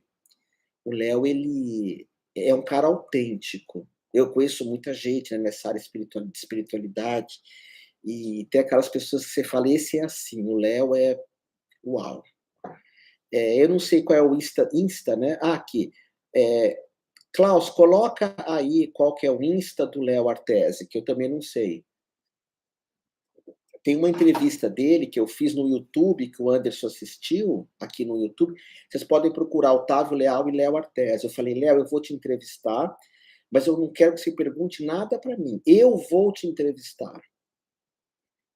é um cara autêntico. Eu conheço muita gente, né, nessa área de espiritualidade, e tem aquelas pessoas que você fala: "Esse é assim", o Léo é uau. Eu não sei qual é o Insta, né. Ah, aqui. Klaus, coloca aí qual que é o Insta do Léo Artezi, que eu também não sei. Tem uma entrevista dele que eu fiz no YouTube, que o Anderson assistiu, aqui no YouTube. Vocês podem procurar Otávio Leal e Léo Artezi. Eu falei: "Léo, eu vou te entrevistar, mas eu não quero que você pergunte nada para mim. Eu vou te entrevistar",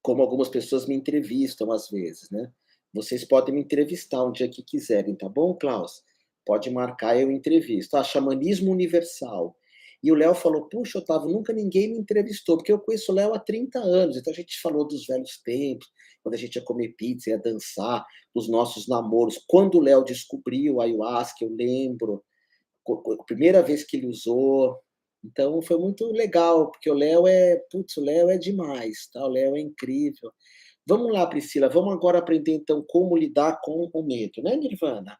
como algumas pessoas me entrevistam às vezes, né. Vocês podem me entrevistar um dia que quiserem, tá bom, Klaus? Pode marcar, eu entrevisto. Ah, xamanismo universal. E o Léo falou: "Puxa, Otávio, nunca ninguém me entrevistou", porque eu conheço o Léo há 30 anos, então a gente falou dos velhos tempos, quando a gente ia comer pizza, ia dançar, dos nossos namoros. Quando o Léo descobriu a ayahuasca, eu lembro, a primeira vez que ele usou. Então foi muito legal, porque o Léo é, putz, o Léo é demais, tá? O Léo é incrível. Vamos lá, Priscila, vamos agora aprender então como lidar com o medo, né, Nirvana?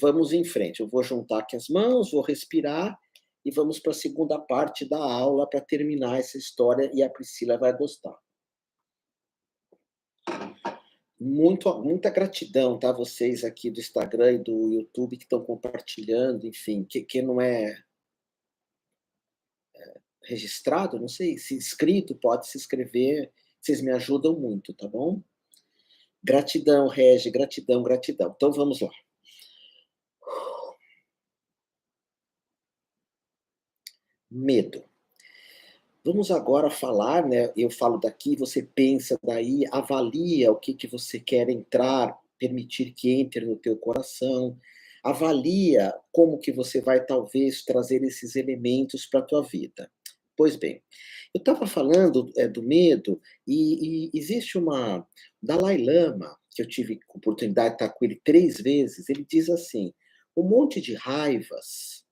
Vamos em frente. Eu vou juntar aqui as mãos, vou respirar e vamos para a segunda parte da aula para terminar essa história e a Priscila vai gostar. Muita gratidão, tá? Vocês aqui do Instagram e do YouTube que estão compartilhando, enfim, que não é registrado, não sei, se inscrito, pode se inscrever, vocês me ajudam muito, tá bom? Gratidão, Regi, gratidão, gratidão. Então vamos lá. Medo. Vamos agora falar, né, eu falo daqui, você pensa daí, avalia o que que você quer entrar, permitir que entre no teu coração, avalia como que você vai talvez trazer esses elementos para a tua vida. Pois bem, eu estava falando, do medo, e existe uma Dalai Lama, que eu tive oportunidade de estar com ele 3 vezes, ele diz assim: "Um monte de raivas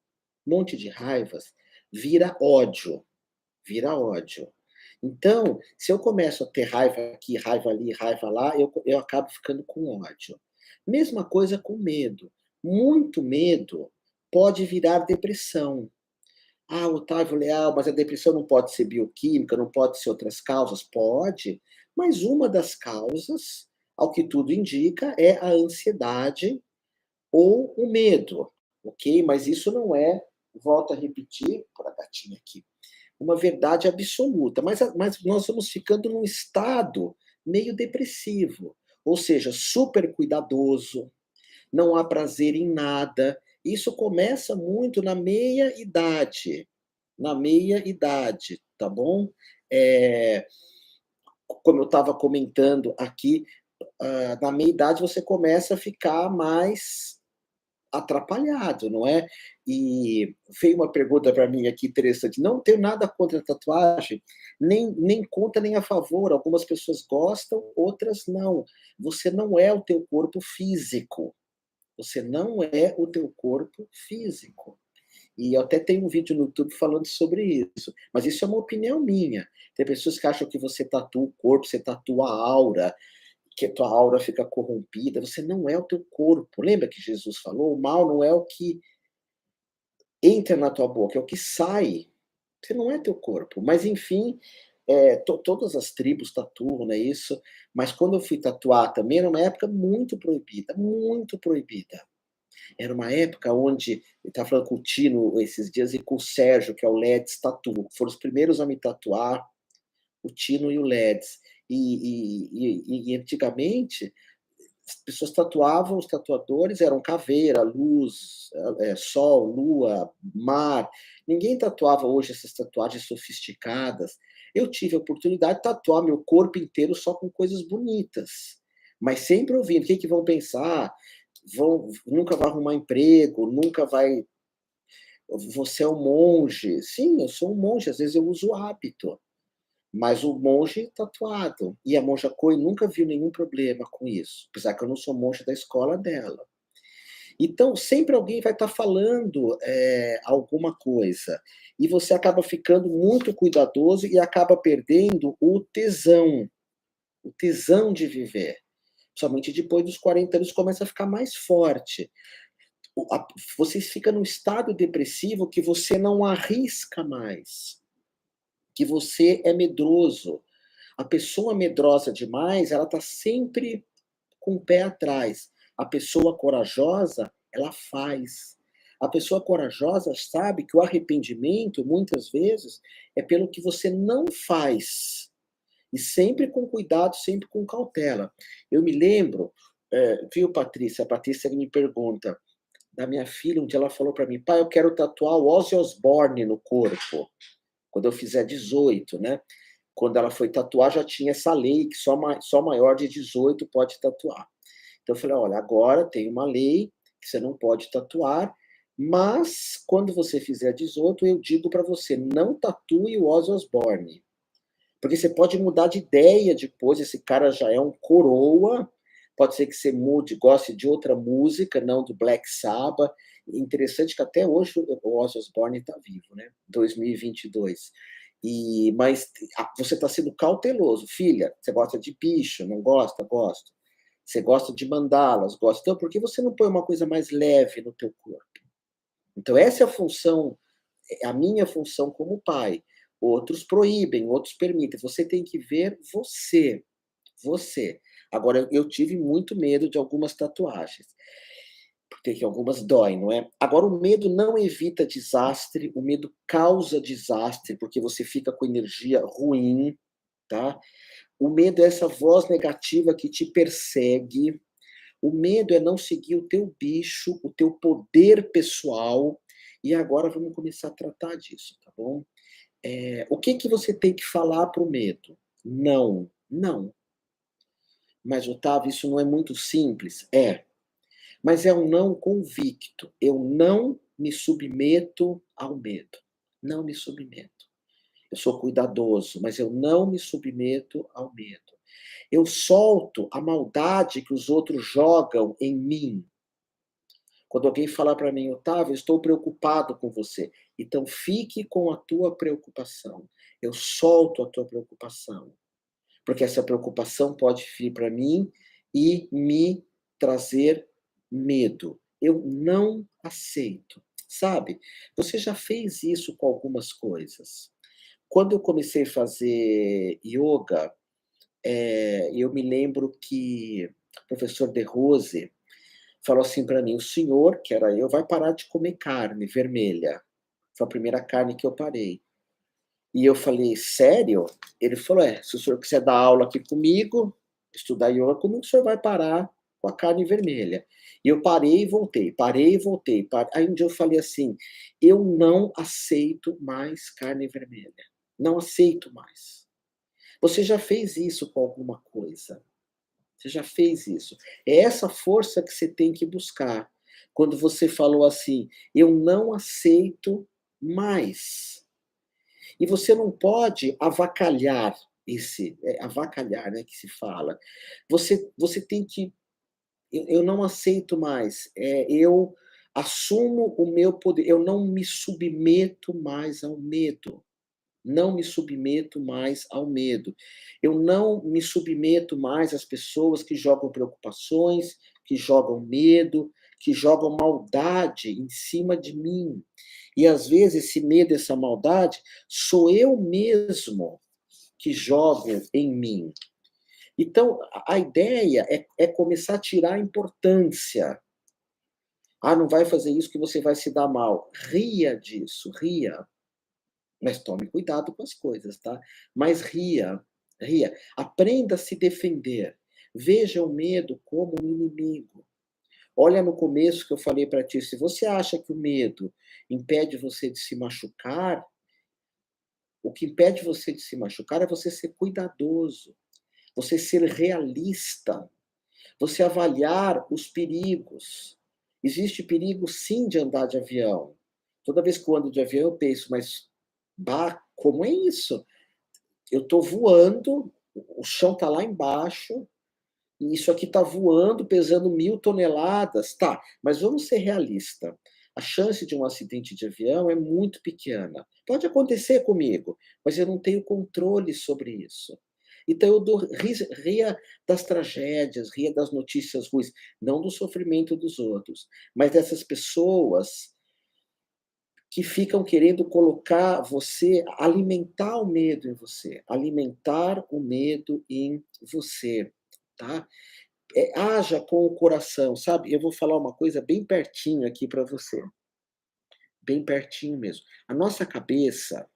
vira ódio". Vira ódio. Então, se eu começo a ter raiva aqui, raiva ali, raiva lá, eu acabo ficando com ódio. Mesma coisa com medo. Muito medo pode virar depressão. Ah, Otávio Leal, mas a depressão não pode ser bioquímica, não pode ser outras causas? Pode, mas uma das causas, ao que tudo indica, é a ansiedade ou o medo, ok? Mas isso não é, volto a repetir, por a gatinha aqui, uma verdade absoluta. Mas nós vamos ficando num estado meio depressivo, ou seja, super cuidadoso, não há prazer em nada. Isso começa muito na meia idade, tá bom? Eh, Como eu estava comentando aqui, na meia idade você começa a ficar mais atrapalhado, não é? E veio uma pergunta para mim aqui interessante, não tenho nada contra a tatuagem, nem contra nem a favor, algumas pessoas gostam, outras não. Você não é o teu corpo físico. Você não é o teu corpo físico. E eu até tenho um vídeo no YouTube falando sobre isso, mas isso é uma opinião minha. Tem pessoas que acham que você tatua o corpo, você tatua a aura, que a tua aura fica corrompida. Você não é o teu corpo. Lembra que Jesus falou? O mal não é o que entra na tua boca, é o que sai. Você não é teu corpo. Mas enfim, todas as tribos tatuam, não é isso? Mas quando eu fui tatuar também, era uma época muito proibida, muito proibida. Era uma época onde eu estava falando com o Tino esses dias e com o Sérgio, que é o Leds Tattoo, foram os primeiros a me tatuar, o Tino e o Leds. E antigamente as pessoas tatuavam, os tatuadores eram caveira, luz, sol, lua, mar. Ninguém tatuava hoje essas tatuagens sofisticadas. Eu tive a oportunidade de tatuar meu corpo inteiro só com coisas bonitas, mas sempre ouvindo, o que que vão pensar? Nunca vai arrumar emprego, nunca vai. Você é um monge. Sim, eu sou um monge, às vezes eu uso hábito, mas o monge tatuado. E a monja Koi nunca viu nenhum problema com isso, apesar que eu não sou monge da escola dela. Então, sempre alguém vai estar falando alguma coisa. E você acaba ficando muito cuidadoso e acaba perdendo o tesão de viver. Somente depois dos 40 anos começa a ficar mais forte. Você fica num estado depressivo que você não arrisca mais, que você é medroso. A pessoa medrosa demais, ela está sempre com o pé atrás. A pessoa corajosa, ela faz. A pessoa corajosa sabe que o arrependimento, muitas vezes, é pelo que você não faz. E sempre com cuidado, sempre com cautela. Eu me lembro, viu, Patrícia? A Patrícia me pergunta, da minha filha, um dia ela falou para mim, pai, eu quero tatuar o Ozzy Osbourne no corpo, quando eu fizer 18, né? Quando ela foi tatuar, já tinha essa lei que só maior de 18 pode tatuar. Então eu falei, olha, agora tem uma lei que você não pode tatuar, mas quando você fizer 18, eu digo para você, não tatue o Ozzy Osbourne. Porque você pode mudar de ideia depois, esse cara já é um coroa, pode ser que você mude, goste de outra música, não do Black Sabbath. Interessante que até hoje o Ozzy Osbourne está vivo, né? 2022. Mas você está sendo cauteloso. Filha, você gosta de bicho, não gosta? Gosta. Você gosta de mandalas? Gosta. Então, por que você não põe uma coisa mais leve no teu corpo? Então, essa é a função, a minha função como pai. Outros proíbem, outros permitem. Você tem que ver você. Você. Agora, eu tive muito medo de algumas tatuagens, porque algumas doem, não é? Agora, o medo não evita desastre, o medo causa desastre, porque você fica com energia ruim, tá? O medo é essa voz negativa que te persegue. O medo é não seguir o teu bicho, o teu poder pessoal. E agora vamos começar a tratar disso, tá bom? O que que você tem que falar para o medo? Não, não. Mas, Otávio, isso não é muito simples? É. Mas é um não convicto. Eu não me submeto ao medo. Não me submeto. Eu sou cuidadoso, mas eu não me submeto ao medo. Eu solto a maldade que os outros jogam em mim. Quando alguém falar para mim, Otávio, estou preocupado com você. Então fique com a tua preocupação. Eu solto a tua preocupação. Porque essa preocupação pode vir para mim e me trazer medo. Eu não aceito. sabe? Você já fez isso com algumas coisas. Quando eu comecei a fazer yoga, eu me lembro que o professor De Rose falou assim para mim: "O senhor", que era eu, "vai parar de comer carne vermelha". Foi a primeira carne que eu parei. E eu falei: "Sério?" Ele falou: "É, se o senhor quiser dar aula aqui comigo, estudar ioga comigo, o senhor vai parar com a carne vermelha". E eu parei e voltei, aí um dia eu falei assim: "Eu não aceito mais carne vermelha, não aceito mais". Você já fez isso com alguma coisa, você já fez isso. É essa força que você tem que buscar. Quando você falou assim: "Eu não aceito mais". E você não pode avacalhar avacalhar, né, que se fala. Você tem que eu não aceito mais, eu assumo o meu poder, eu não me submeto mais ao medo. Não me submeto mais ao medo. Eu não me submeto mais às pessoas que jogam preocupações, que jogam medo, que jogam maldade em cima de mim. E às vezes esse medo, essa maldade, sou eu mesmo que jogo em mim. Então, a ideia é começar a tirar a importância. Ah, não vai fazer isso que você vai se dar mal. Ria disso, ria. Mas tome cuidado com as coisas, tá? Mas ria, ria. Aprenda a se defender. Veja o medo como um inimigo. Olha no começo que eu falei para ti, se você acha que o medo impede você de se machucar, o que impede você de se machucar é você ser cuidadoso, você ser realista, você avaliar os perigos. Existe perigo sim de andar de avião. Toda vez que eu ando de avião eu penso, mas bah, como é isso? Eu estou voando, o chão está lá embaixo, e isso aqui está voando, pesando 1.000 toneladas. Tá, mas vamos ser realista. A chance de um acidente de avião é muito pequena. Pode acontecer comigo, mas eu não tenho controle sobre isso. Então eu ria das tragédias, ria das notícias ruins, não do sofrimento dos outros, mas dessas pessoas que ficam querendo colocar você, alimentar o medo em você, alimentar o medo em você, tá? Haja com o coração, sabe? Eu vou falar uma coisa bem pertinho aqui para você, bem pertinho mesmo. A nossa cabeça,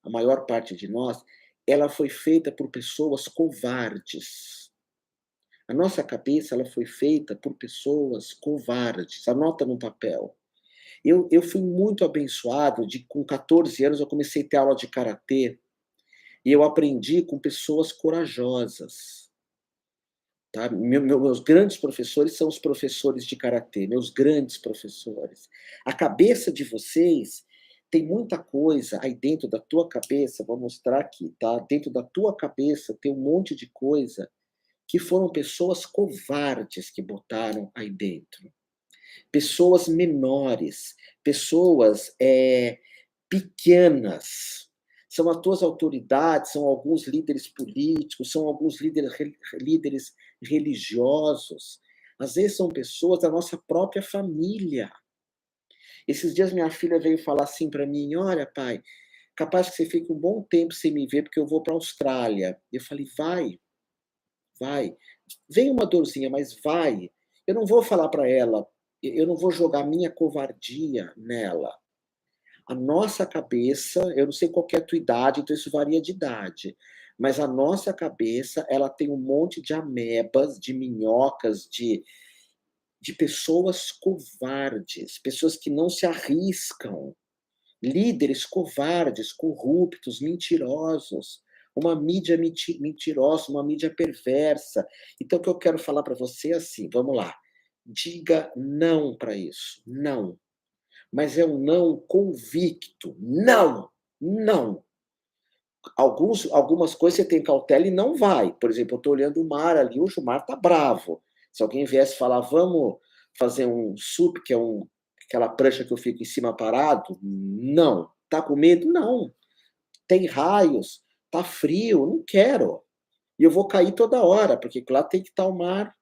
a maior parte de nós, ela foi feita por pessoas covardes. A nossa cabeça, ela foi feita por pessoas covardes. Anota no papel. Eu fui muito abençoado de com 14 anos eu comecei a ter aula de karatê, e eu aprendi com pessoas corajosas, tá. Meus grandes professores são os professores de karatê, meus grandes professores. A cabeça de vocês tem muita coisa aí dentro da tua cabeça, vou mostrar aqui, tá. Dentro da tua cabeça tem um monte de coisa que foram pessoas covardes que botaram aí dentro. Pessoas menores, pessoas, pequenas. São as tuas autoridades, são alguns líderes políticos, são alguns líderes religiosos. Às vezes são pessoas da nossa própria família. Esses dias minha filha veio falar assim para mim: "Olha, pai, capaz que você fique um bom tempo sem me ver, porque eu vou para a Austrália". Eu falei: "Vai, vai. Vem uma dorzinha, mas vai". Eu não vou falar para ela, eu não vou jogar minha covardia nela. A nossa cabeça, eu não sei qual que é a tua idade, então isso varia de idade, mas a nossa cabeça, ela tem um monte de amebas, de minhocas, de pessoas covardes, pessoas que não se arriscam, líderes covardes, corruptos, mentirosos, uma mídia mentirosa, uma mídia perversa. Então o que eu quero falar para você é assim, vamos lá, diga não para isso, não. Mas é um não convicto. Não, não. Algumas coisas você tem cautela e não vai. Por exemplo, eu estou olhando o mar ali, hoje o mar está bravo. Se alguém viesse falar, vamos fazer um SUP, que é aquela prancha que eu fico em cima parado, não. Tá com medo? Não. Tem raios, tá frio, não quero. E eu vou cair toda hora, porque lá tem que estar o mar.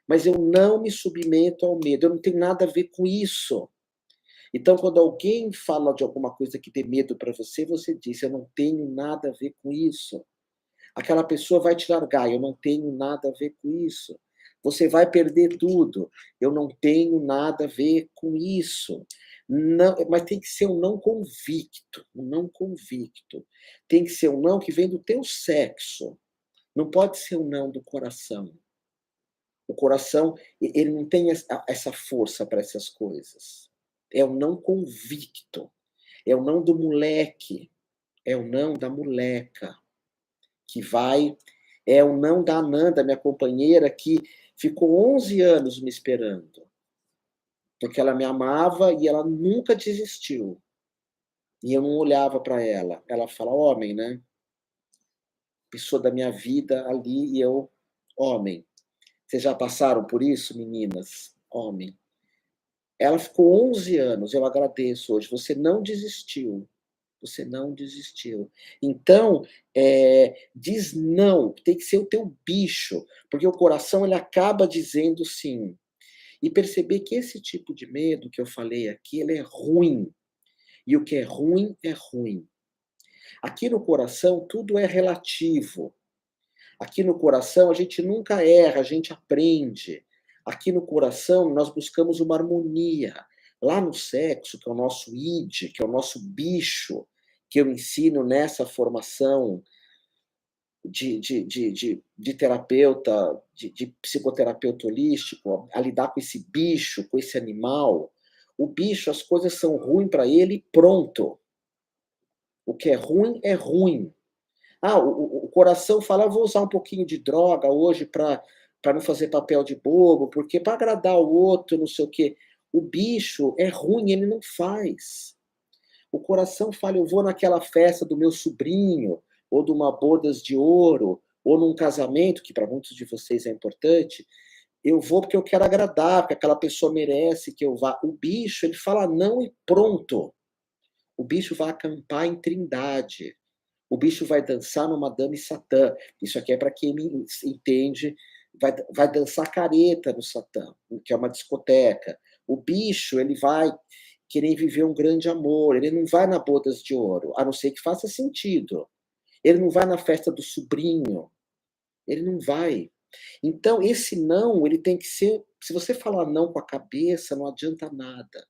Mas eu não me submeto ao medo, eu não tenho nada a ver com isso. Então, quando alguém fala de alguma coisa que dê medo para você, você diz: "Eu não tenho nada a ver com isso". Aquela pessoa vai te largar, eu não tenho nada a ver com isso. Você vai perder tudo, eu não tenho nada a ver com isso. Não, mas tem que ser um não convicto, um não convicto. Tem que ser um não que vem do teu sexo, não pode ser um não do coração. O coração, ele não tem essa força para essas coisas. É o não convicto, é o não do moleque, é o não da moleca. Que vai é o não da Ananda, minha companheira, que ficou 11 anos me esperando, porque ela me amava e ela nunca desistiu. E eu não olhava para ela. Ela fala: "Homem, né, pessoa da minha vida ali e eu homem". Vocês já passaram por isso, meninas? Homem. Ela ficou 11 anos, eu agradeço hoje, você não desistiu. Você não desistiu. Então, diz não, tem que ser o teu bicho, porque o coração ele acaba dizendo sim. E perceber que esse tipo de medo que eu falei aqui, ele é ruim. E o que é ruim, é ruim. Aqui no coração tudo é relativo. Aqui no coração a gente nunca erra, a gente aprende. Aqui no coração nós buscamos uma harmonia. Lá no sexo, que é o nosso id, que é o nosso bicho, que eu ensino nessa formação de terapeuta, de psicoterapeuta holístico, a lidar com esse bicho, com esse animal. O bicho, as coisas são ruins para ele e pronto. O que é ruim é ruim. Ah, o coração fala: "Eu vou usar um pouquinho de droga hoje para não fazer papel de bobo, porque para agradar o outro, não sei o quê". O bicho é ruim, ele não faz. O coração fala: "Eu vou naquela festa do meu sobrinho, ou de uma bodas de ouro, ou num casamento", que para muitos de vocês é importante, "eu vou porque eu quero agradar, porque aquela pessoa merece que eu vá". O bicho, ele fala não e pronto. O bicho vai acampar em Trindade. O bicho vai dançar no Madame Satã. Isso aqui é para quem me entende, vai dançar careta no Satã, que é uma discoteca. O bicho, ele vai querer viver um grande amor, ele não vai na bodas de ouro, a não ser que faça sentido. Ele não vai na festa do sobrinho, ele não vai. Então esse não, ele tem que ser, se você falar não com a cabeça, não adianta nada.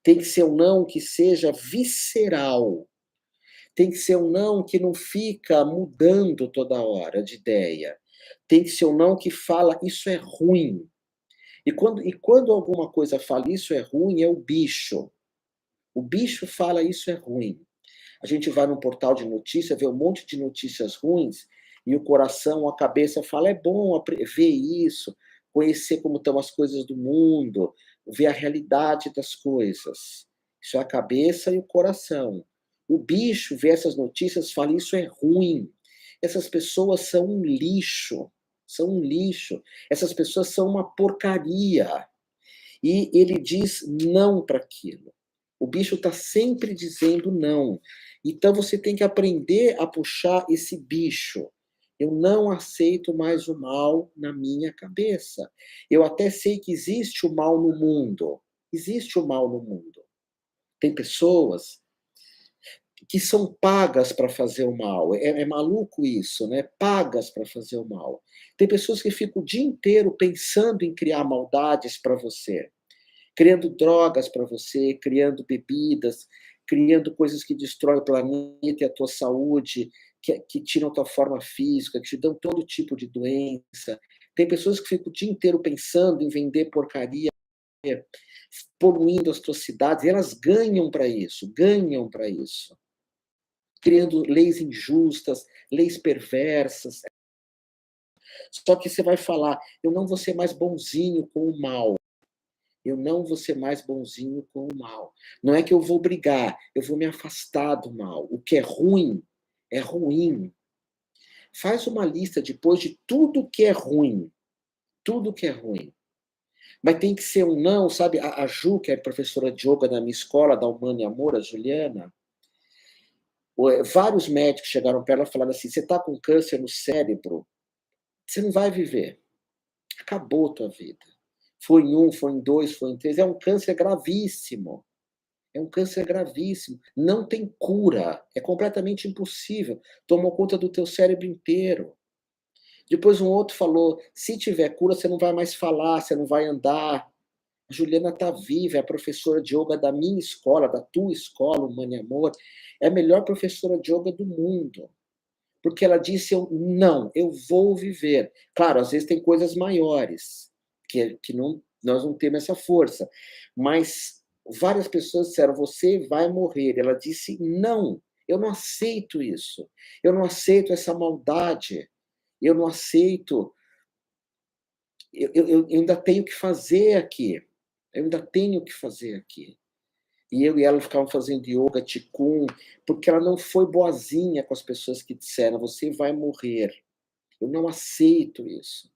Tem que ser um não que seja visceral. Tem que ser um não que não fica mudando toda hora de ideia. Tem que ser um não que fala: "Isso é ruim". E quando alguma coisa fala: "Isso é ruim", é o bicho. O bicho fala: "Isso é ruim". A gente vai num portal de notícia, vê um monte de notícias ruins, e o coração, a cabeça fala: "É bom ver isso, conhecer como estão as coisas do mundo, ver a realidade das coisas". Isso é a cabeça e o coração. O bicho vê essas notícias e fala: "Isso é ruim. Essas pessoas são um lixo, são um lixo. Essas pessoas são uma porcaria". E ele diz não para aquilo. O bicho está sempre dizendo não. Então você tem que aprender a puxar esse bicho. Eu não aceito mais o mal na minha cabeça. Eu até sei que existe o mal no mundo. Existe o mal no mundo. Tem pessoas que são pagas para fazer o mal. É maluco isso, né? Pagas para fazer o mal. Tem pessoas que ficam o dia inteiro pensando em criar maldades para você, criando drogas para você, criando bebidas, criando coisas que destroem o planeta e a tua saúde, que tiram a tua forma física, que te dão todo tipo de doença. Tem pessoas que ficam o dia inteiro pensando em vender porcaria, poluindo as tuas cidades, e elas ganham para isso. Criando leis injustas, leis perversas. Só que você vai falar: "Eu não vou ser mais bonzinho com o mal". Eu não vou ser mais bonzinho com o mal. Não é que eu vou brigar, eu vou me afastar do mal. O que é ruim, é ruim. Faz uma lista depois de tudo que é ruim. Tudo que é ruim. Mas tem que ser um não, sabe? A Ju, que é professora de yoga na minha escola, da Humana e Amor, a Juliana, vários médicos chegaram para ela e falaram assim: você está com câncer no cérebro, você não vai viver. Acabou a tua vida. Foi em um, foi em dois, foi em três. É um câncer gravíssimo. É um câncer gravíssimo, não tem cura, é completamente impossível, tomou conta do teu cérebro inteiro. Depois um outro falou: "Se tiver cura, você não vai mais falar, você não vai andar". A Juliana está viva, é a professora de yoga da minha escola, da tua escola, o Mani Amor, é a melhor professora de yoga do mundo. Porque ela disse: "Eu não, eu vou viver". Claro, às vezes tem coisas maiores, que não, nós não temos essa força, mas várias pessoas disseram: "Você vai morrer". Ela disse: "Não, eu não aceito isso. Eu não aceito essa maldade. Eu não aceito, eu ainda tenho que fazer aqui. Eu ainda tenho que fazer aqui". E eu e ela ficavam fazendo yoga, qigong, porque ela não foi boazinha com as pessoas que disseram: "Você vai morrer". Eu não aceito isso.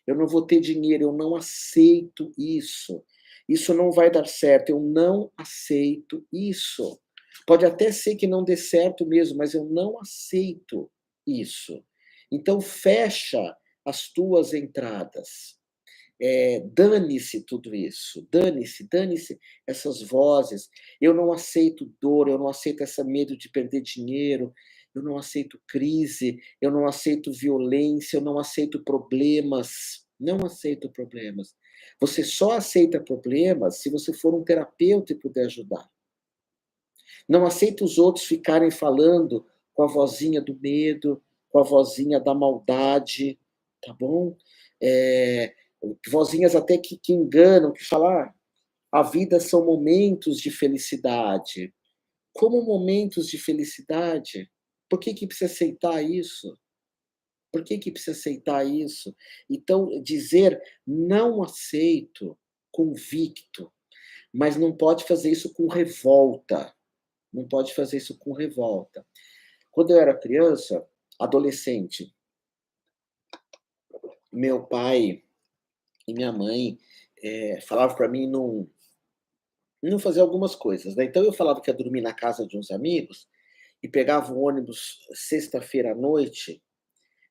Eu não vou ter dinheiro, eu não aceito isso. Isso não vai dar certo, eu não aceito isso. Pode até ser que não dê certo mesmo, mas eu não aceito isso. Então fecha as tuas entradas. Dane-se tudo isso, dane-se essas vozes. Eu não aceito dor, eu não aceito esse medo de perder dinheiro, eu não aceito crise, eu não aceito violência, eu não aceito problemas, não aceito problemas. Você só aceita problemas se você for um terapeuta e puder ajudar. Não aceita os outros ficarem falando com a vozinha do medo, com a vozinha da maldade, tá bom? Eh, Vozinhas até que enganam, que falam: "Ah, a vida são momentos de felicidade". Como momentos de felicidade? Por que que precisa aceitar isso? Por que que precisa aceitar isso? Então, dizer: "Não aceito", convicto, mas não pode fazer isso com revolta, não pode fazer isso com revolta. Quando eu era criança, adolescente, meu pai e minha mãe, falavam para mim não fazer algumas coisas, né. Então eu falava que ia dormir na casa de uns amigos e pegava o ônibus sexta-feira à noite.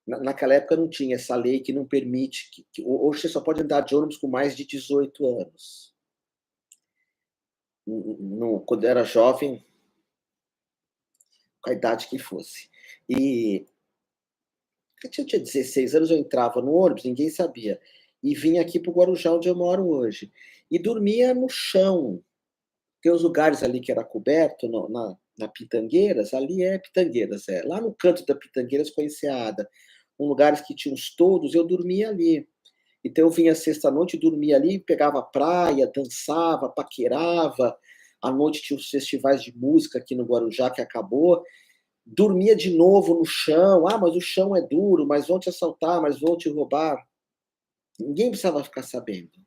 Naquela época não tinha essa lei que não permite que hoje você só pode andar de ônibus com mais de 18 anos. Quando eu era jovem, com a idade que fosse. E eu tinha 16 anos, eu entrava no ônibus, ninguém sabia, e vinha aqui para o Guarujá, onde eu moro hoje, e dormia no chão. Tem uns lugares ali que era coberto na Pitangueiras, ali é Pitangueiras, é. Lá no canto da Pitangueiras com a enseada, um lugares que tinha uns toldos, eu dormia ali. Então eu vinha sexta-noite, dormia ali, pegava praia, dançava, paquerava. À noite tinha os festivais de música aqui no Guarujá, que acabou. Dormia de novo no chão. "Ah, mas o chão é duro, mas vão te assaltar, mas vão te roubar". Ninguém precisava ficar sabendo.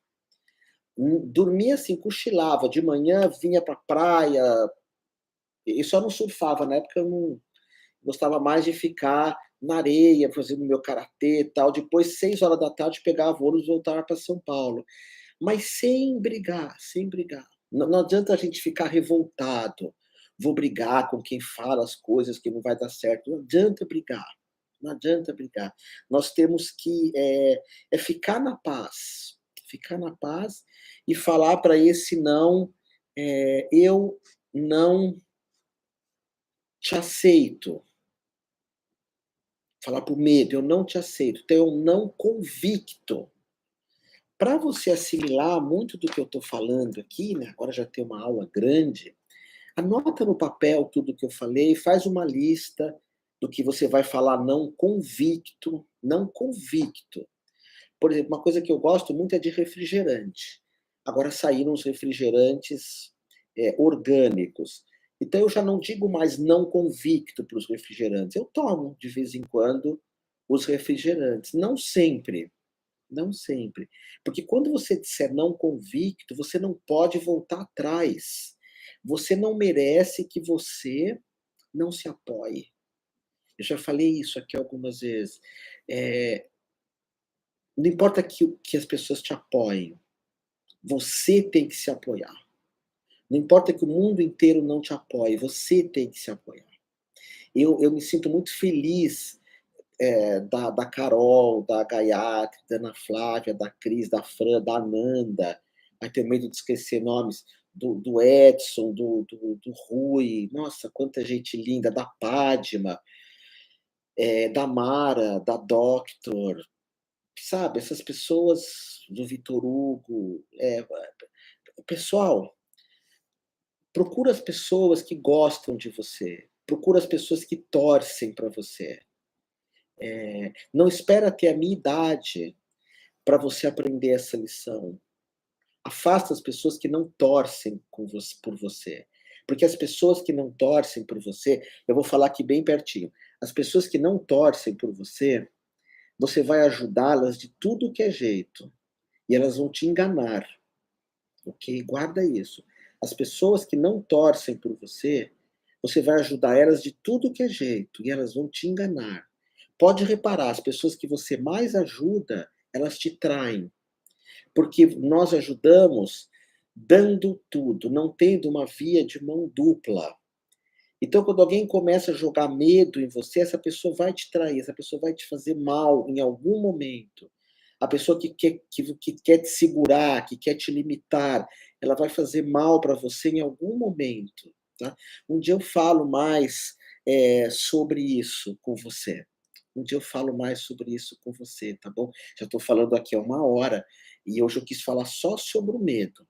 Dormia assim, cochilava. De manhã vinha pra praia, e só não surfava, na época eu não gostava mais de ficar na areia, fazendo meu karatê e tal. Depois, 6 horas da tarde, pegava o ônibus e voltava para São Paulo. Mas sem brigar, sem brigar. Não adianta a gente ficar revoltado. Vou brigar com quem fala as coisas que não vai dar certo. Não adianta brigar, não adianta brigar. Nós temos que, ficar na paz, ficar na paz e falar para esse não, "Eu não te aceito". Falar para o medo: "Eu não te aceito". Então é um não convicto. Para você assimilar muito do que eu estou falando aqui, né, agora já tem uma aula grande, anota no papel tudo que eu falei, faz uma lista do que você vai falar não convicto, não convicto. Por exemplo, uma coisa que eu gosto muito é de refrigerante. Agora saíram os refrigerantes, orgânicos. Então eu já não digo mais não convicto para os refrigerantes. Eu tomo de vez em quando os refrigerantes, não sempre, não sempre. Porque quando você disser não convicto, você não pode voltar atrás. Você não merece que você não se apoie. Eu já falei isso aqui algumas vezes. Eh, não importa que as pessoas te apoiem, você tem que se apoiar. Não importa que o mundo inteiro não te apoie, você tem que se apoiar. Eu me sinto muito feliz, da Carol, da Gayatri, da Ana Flávia, da Cris, da Fran, da Ananda, ai, tenho medo de esquecer nomes, do Edson, do Rui, nossa, quanta gente linda, da Padma, da Mara, da Doctor, sabe, essas pessoas, do Vitor Hugo, pessoal, procura as pessoas que gostam de você, procura as pessoas que torcem para você. Não espera ter a minha idade para você aprender essa lição. Afasta as pessoas que não torcem por você. Porque as pessoas que não torcem por você, eu vou falar aqui bem pertinho. As pessoas que não torcem por você, você vai ajudá-las de tudo que é jeito. E elas vão te enganar. Ok? Guarda isso. As pessoas que não torcem por você, você vai ajudar elas de tudo que é jeito. E elas vão te enganar. Pode reparar, as pessoas que você mais ajuda, elas te traem. Porque nós ajudamos dando tudo, não tendo uma via de mão dupla. Então, quando alguém começa a jogar medo em você, essa pessoa vai te trair, essa pessoa vai te fazer mal em algum momento. A pessoa que quer te segurar, que quer te limitar, ela vai fazer mal para você em algum momento. Tá? Um dia eu falo mais sobre isso com você. Um dia eu falo mais sobre isso com você, tá bom? Já estou falando aqui há 1 hora e hoje eu quis falar só sobre o medo,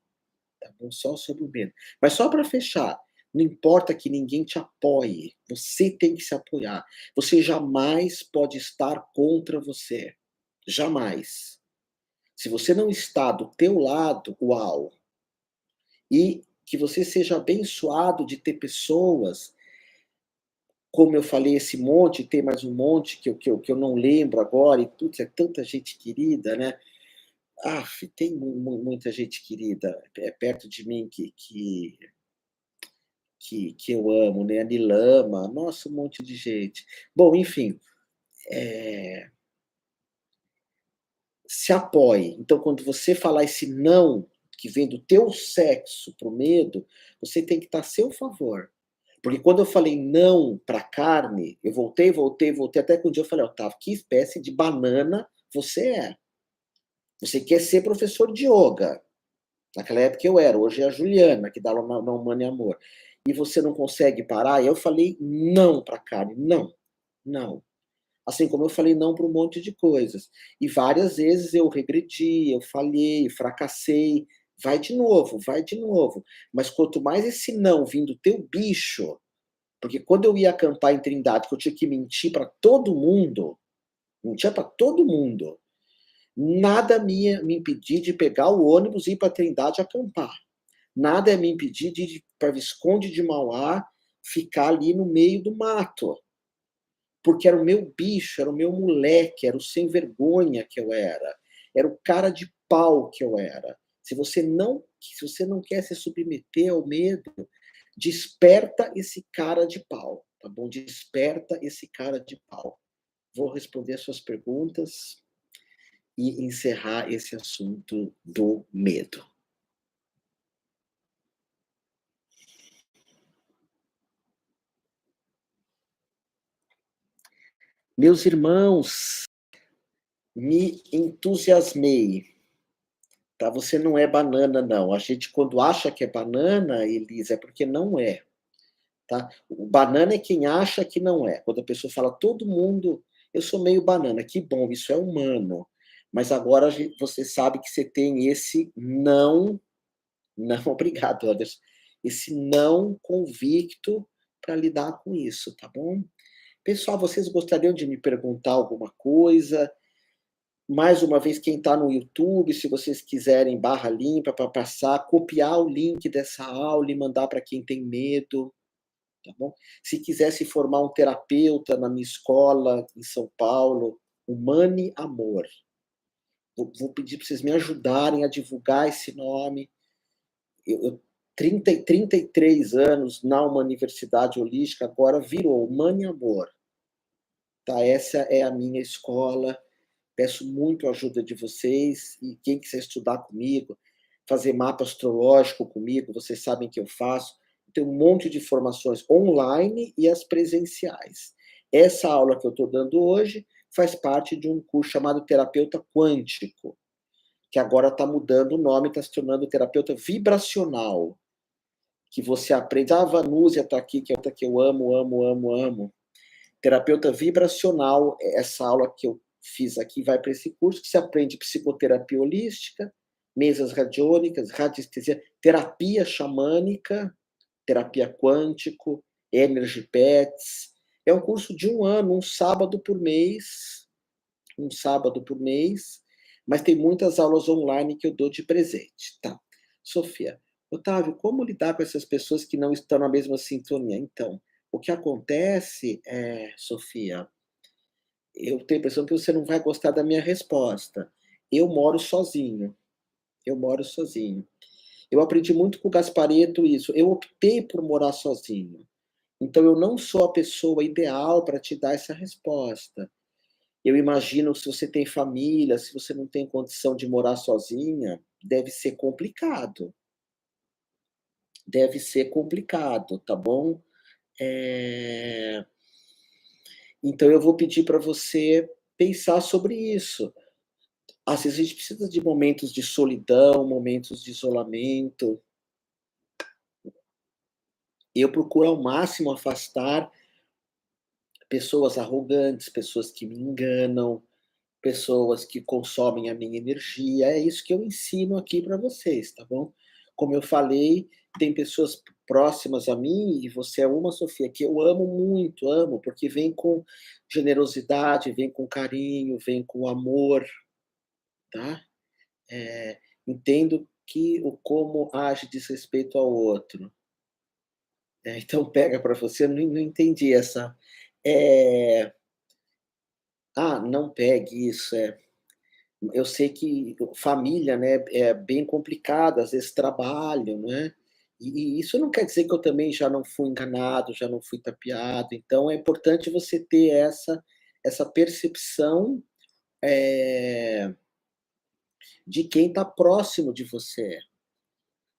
tá bom? Só sobre o medo. Mas só para fechar, não importa que ninguém te apoie, você tem que se apoiar. Você jamais pode estar contra você. Jamais. Se você não está do teu lado, uau! E que você seja abençoado de ter pessoas, como eu falei, esse monte, tem mais um monte que eu não lembro agora, e putz, é tanta gente querida, né? Tem muita gente querida perto de mim que eu amo, né? A Nilama, nossa, um monte de gente. Bom, enfim, eh, se apoie. Então, quando você falar esse não, que vem do teu sexo pro medo, você tem que estar a seu favor. Porque quando eu falei não para carne, eu voltei, até que um dia eu falei: "Otávio, que espécie de banana você é? Você quer ser professor de ioga". Naquela época eu era, hoje é a Juliana, que dá aula na Humana e Amor. "E você não consegue parar?" E eu falei não para carne, não, não. Assim como eu falei não para um monte de coisas. E várias vezes eu regredi, eu falhei, fracassei. Vai de novo. Mas quanto mais esse não vindo do teu bicho, porque quando eu ia acampar em Trindade, que eu tinha que mentir para todo mundo, mentia para todo mundo, nada me impedir de pegar o ônibus e ir para Trindade acampar. Nada ia me impedir de ir para Visconde de Mauá, ficar ali no meio do mato. Porque era o meu bicho, era o meu moleque, era o sem vergonha que eu era o cara de pau que eu era. Se você não quer se submeter ao medo, desperta esse cara de pau, tá bom? Desperta esse cara de pau. Vou responder as suas perguntas e encerrar esse assunto do medo. Meus irmãos, me entusiasmei. Tá? Você não é banana, não. A gente, quando acha que é banana, Elisa, é porque não é. Tá? O banana é quem acha que não é. Quando a pessoa fala, todo mundo, eu sou meio banana, que bom, isso é humano. Mas agora você sabe que você tem esse não, não, obrigado, Anderson, esse não convicto para lidar com isso, tá bom? Pessoal, vocês gostariam de me perguntar alguma coisa? Mais uma vez, quem está no YouTube, se vocês quiserem barra limpa para passar, copiar o link dessa aula e mandar para quem tem medo, tá bom? Se quiser se formar um terapeuta na minha escola em São Paulo, Humane Amor. Vou pedir para vocês me ajudarem a divulgar esse nome. Eu 33 anos na uma universidade holística, agora virou Humane Amor. Tá? Essa é a minha escola. Peço muito a ajuda de vocês e quem quiser estudar comigo, fazer mapa astrológico comigo, vocês sabem que eu faço. Tem um monte de formações online e as presenciais. Essa aula que eu estou dando hoje faz parte de um curso chamado Terapeuta Quântico, que agora está mudando o nome, está se tornando terapeuta vibracional. que você aprende. A Vanúzia está aqui, que é outra que eu amo, amo, amo, amo. Terapeuta vibracional, essa aula que eu fiz aqui vai para esse curso, que você aprende psicoterapia holística, mesas radiônicas, radiestesia, terapia xamânica, terapia quântico, energy pets. É um curso de 1 ano, um sábado por mês, mas tem muitas aulas online que eu dou de presente, tá. Sofia: "Otávio, como lidar com essas pessoas que não estão na mesma sintonia?" Então, o que acontece, Sofia, eu tenho a impressão que você não vai gostar da minha resposta. Eu moro sozinho, eu moro sozinho. Eu aprendi muito com o Gasparetto isso, eu optei por morar sozinho. Então eu não sou a pessoa ideal para te dar essa resposta. Eu imagino, se você tem família, se você não tem condição de morar sozinha, deve ser complicado, tá bom? Eh, então eu vou pedir para você pensar sobre isso. Às vezes a gente precisa de momentos de solidão, momentos de isolamento. Eu procuro ao máximo afastar pessoas arrogantes, pessoas que me enganam, pessoas que consomem a minha energia. É isso que eu ensino aqui para vocês, tá bom? Como eu falei, tem pessoas próximas a mim, e você é uma, Sofia, que eu amo muito, amo, porque vem com generosidade, vem com carinho, vem com amor, tá? Entendo que o como age diz respeito ao outro. Então pega para você, eu não entendi essa. Eh, não pegue isso, eu sei que família, né, é bem complicado, às vezes trabalho, né, e isso não quer dizer que eu também já não fui enganado, já não fui tapeado, então é importante você ter essa percepção, eh, de quem está próximo de você.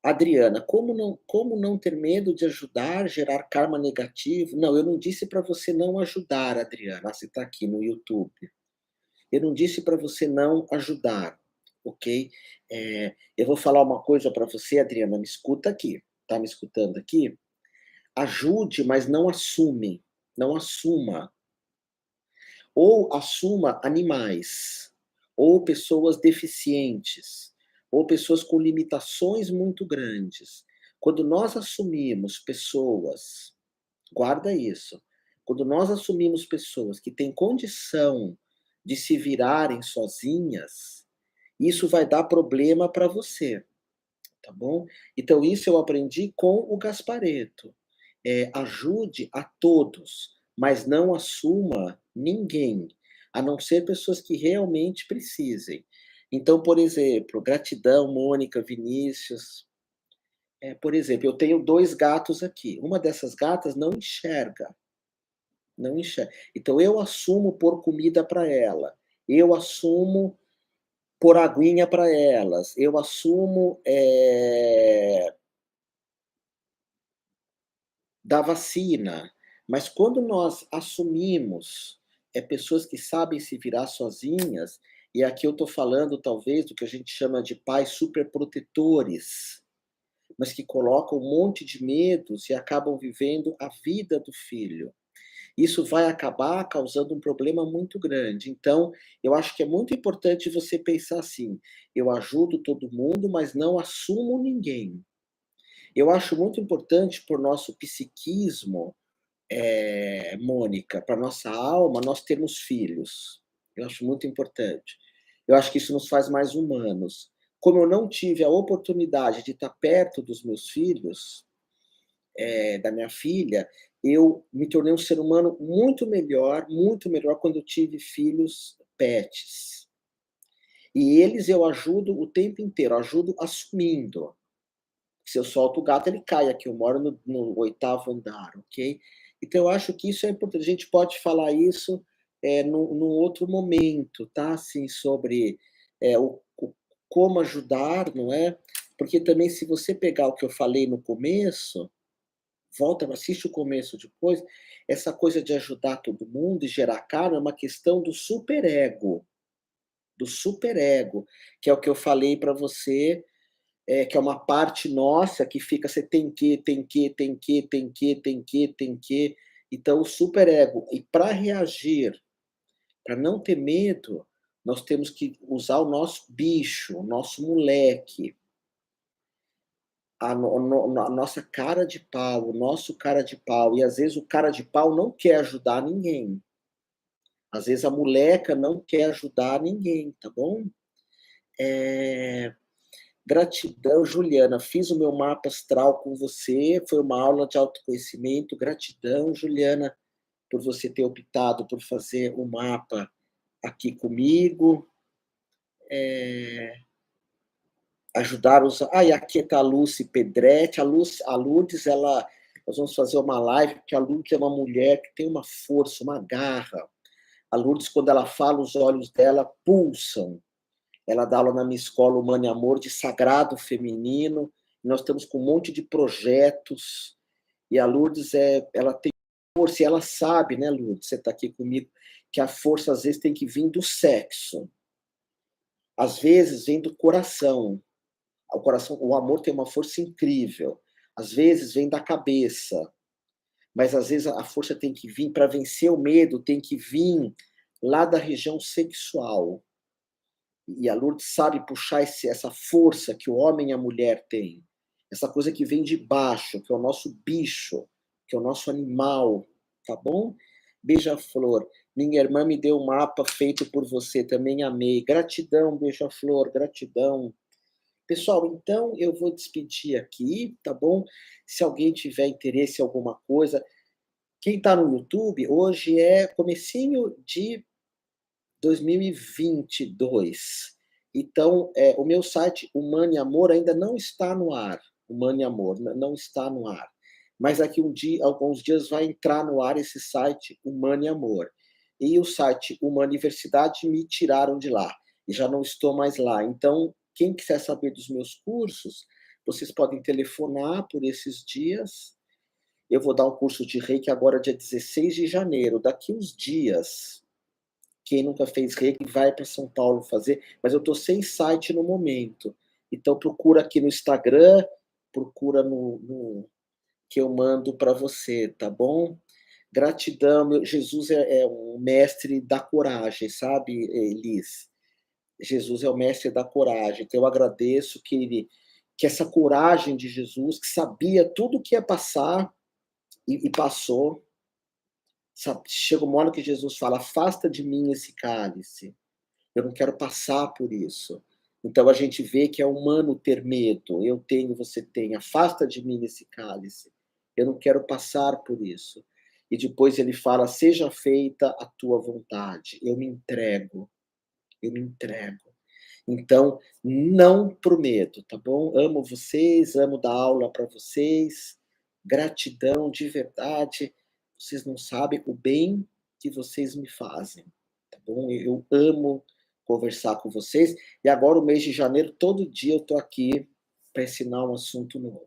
Adriana: como não ter medo de ajudar, gerar karma negativo? Não, eu não disse para você não ajudar, Adriana. Você está aqui no YouTube. Eu não disse para você não ajudar, ok? Eu vou falar uma coisa para você, Adriana, me escuta aqui. Tá me escutando aqui? Ajude, mas não assume, não assuma. Ou assuma animais, ou pessoas deficientes, ou pessoas com limitações muito grandes. Quando nós assumimos pessoas, guarda isso, quando nós assumimos pessoas que têm condição de se virarem sozinhas, isso vai dar problema para você, tá bom? Então isso eu aprendi com o Gasparetto. Ajude a todos, mas não assuma ninguém, a não ser pessoas que realmente precisem. Então, por exemplo, gratidão, Mônica, Vinícius. Por exemplo, eu tenho 2 gatos aqui. Uma dessas gatas não enxerga, não enxerga. Então eu assumo pôr comida para ela, eu assumo pôr aguinha para elas, eu assumo, da vacina. Mas quando nós assumimos, pessoas que sabem se virar sozinhas, e aqui eu estou falando talvez do que a gente chama de pais superprotetores, mas que colocam um monte de medos e acabam vivendo a vida do filho. Isso vai acabar causando um problema muito grande. Então, eu acho que é muito importante você pensar assim: eu ajudo todo mundo, mas não assumo ninguém. Eu acho muito importante para o nosso psiquismo, Mônica, para nossa alma, nós termos filhos. Eu acho muito importante. Eu acho que isso nos faz mais humanos. Como eu não tive a oportunidade de estar perto dos meus filhos, da minha filha, eu me tornei um ser humano muito melhor quando eu tive filhos pets. E eles eu ajudo o tempo inteiro, ajudo assumindo. Se eu solto o gato, ele cai aqui, eu moro no 8º andar, ok? Então eu acho que isso é importante, a gente pode falar isso, num outro momento, tá, assim, sobre, o como ajudar, não é? Porque também se você pegar o que eu falei no começo, volta, assiste o começo depois, essa coisa de ajudar todo mundo e gerar karma é uma questão do superego, que é o que eu falei para você, que é uma parte nossa que fica, você tem que, tem que, tem que, tem que, tem que, tem que. Então, o superego. E para reagir, para não ter medo, nós temos que usar o nosso bicho, o nosso moleque, a nossa cara de pau, o nosso cara de pau. E às vezes o cara de pau não quer ajudar ninguém. Às vezes a moleca não quer ajudar ninguém, tá bom? É... Gratidão, Juliana. Fiz o meu mapa astral com você. Foi uma aula de autoconhecimento. Gratidão, Juliana, por você ter optado por fazer o mapa aqui comigo. Ajudar os. Ah, e aqui está a Lucy Pedretti. A Lourdes, ela. Nós vamos fazer uma live, porque a Lourdes é uma mulher que tem uma força, uma garra. A Lourdes, quando ela fala, os olhos dela pulsam. Ela dá aula na minha escola Humano e Amor de Sagrado Feminino. Nós estamos com um monte de projetos. E a Lourdes, ela tem força, e ela sabe, né, Lourdes, você está aqui comigo, que a força às vezes tem que vir do sexo. Às vezes vem do coração. O coração, o amor tem uma força incrível. Às vezes vem da cabeça. Mas às vezes a força tem que vir para vencer o medo, tem que vir lá da região sexual. E a Lourdes sabe puxar essa força que o homem e a mulher têm. Essa coisa que vem de baixo, que é o nosso bicho, que é o nosso animal, tá bom? Beija-flor, minha irmã me deu um mapa feito por você, também amei. Gratidão, Beija-flor, gratidão. Pessoal, então eu vou despedir aqui, tá bom? Se alguém tiver interesse em alguma coisa, quem está no YouTube, hoje é comecinho de 2022. Então, o meu site Humano e Amor ainda não está no ar. Humano e Amor não está no ar. Mas daqui alguns dias vai entrar no ar esse site Humano e Amor. E o site Uma Universidade me tiraram de lá. E já não estou mais lá. Então, quem quiser saber dos meus cursos, vocês podem telefonar por esses dias. Eu vou dar um curso de Reiki agora, dia 16 de janeiro. Daqui uns dias, quem nunca fez reiki vai para São Paulo fazer, mas eu estou sem site no momento. Então procura aqui no Instagram, procura no que eu mando para você, tá bom? Gratidão, Jesus é um mestre da coragem, sabe, Elis? Jesus é o mestre da coragem. Então eu agradeço que essa coragem de Jesus, que sabia tudo o que ia passar e passou. Sabe, chega uma hora que Jesus fala: afasta de mim esse cálice. Eu não quero passar por isso. Então a gente vê que é humano ter medo. Eu tenho, você tem. Afasta de mim esse cálice. Eu não quero passar por isso. E depois ele fala: seja feita a tua vontade. Eu me entrego. Eu me entrego. Então, não pro medo, tá bom? Amo vocês, amo dar aula para vocês. Gratidão de verdade. Vocês não sabem o bem que vocês me fazem, tá bom? Eu amo conversar com vocês. E agora, o mês de janeiro, todo dia eu tô aqui para ensinar um assunto novo.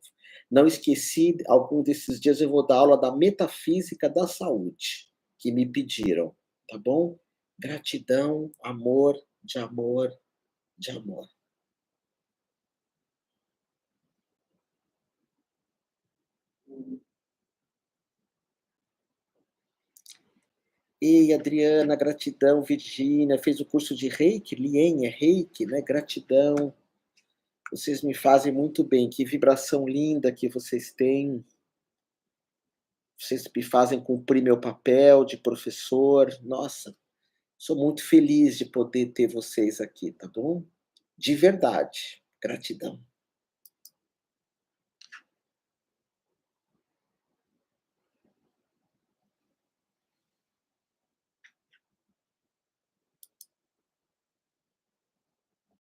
Não esqueci, algum desses dias eu vou dar aula da metafísica da saúde, que me pediram, tá bom? Gratidão, amor, de amor, de amor. Ei, Adriana, gratidão, Virgínia, fez o curso de Reiki, Lien é Reiki, né? Gratidão. Vocês me fazem muito bem. Que vibração linda que vocês têm. Vocês me fazem cumprir meu papel de professor. Nossa, sou muito feliz de poder ter vocês aqui, tá bom? De verdade. Gratidão.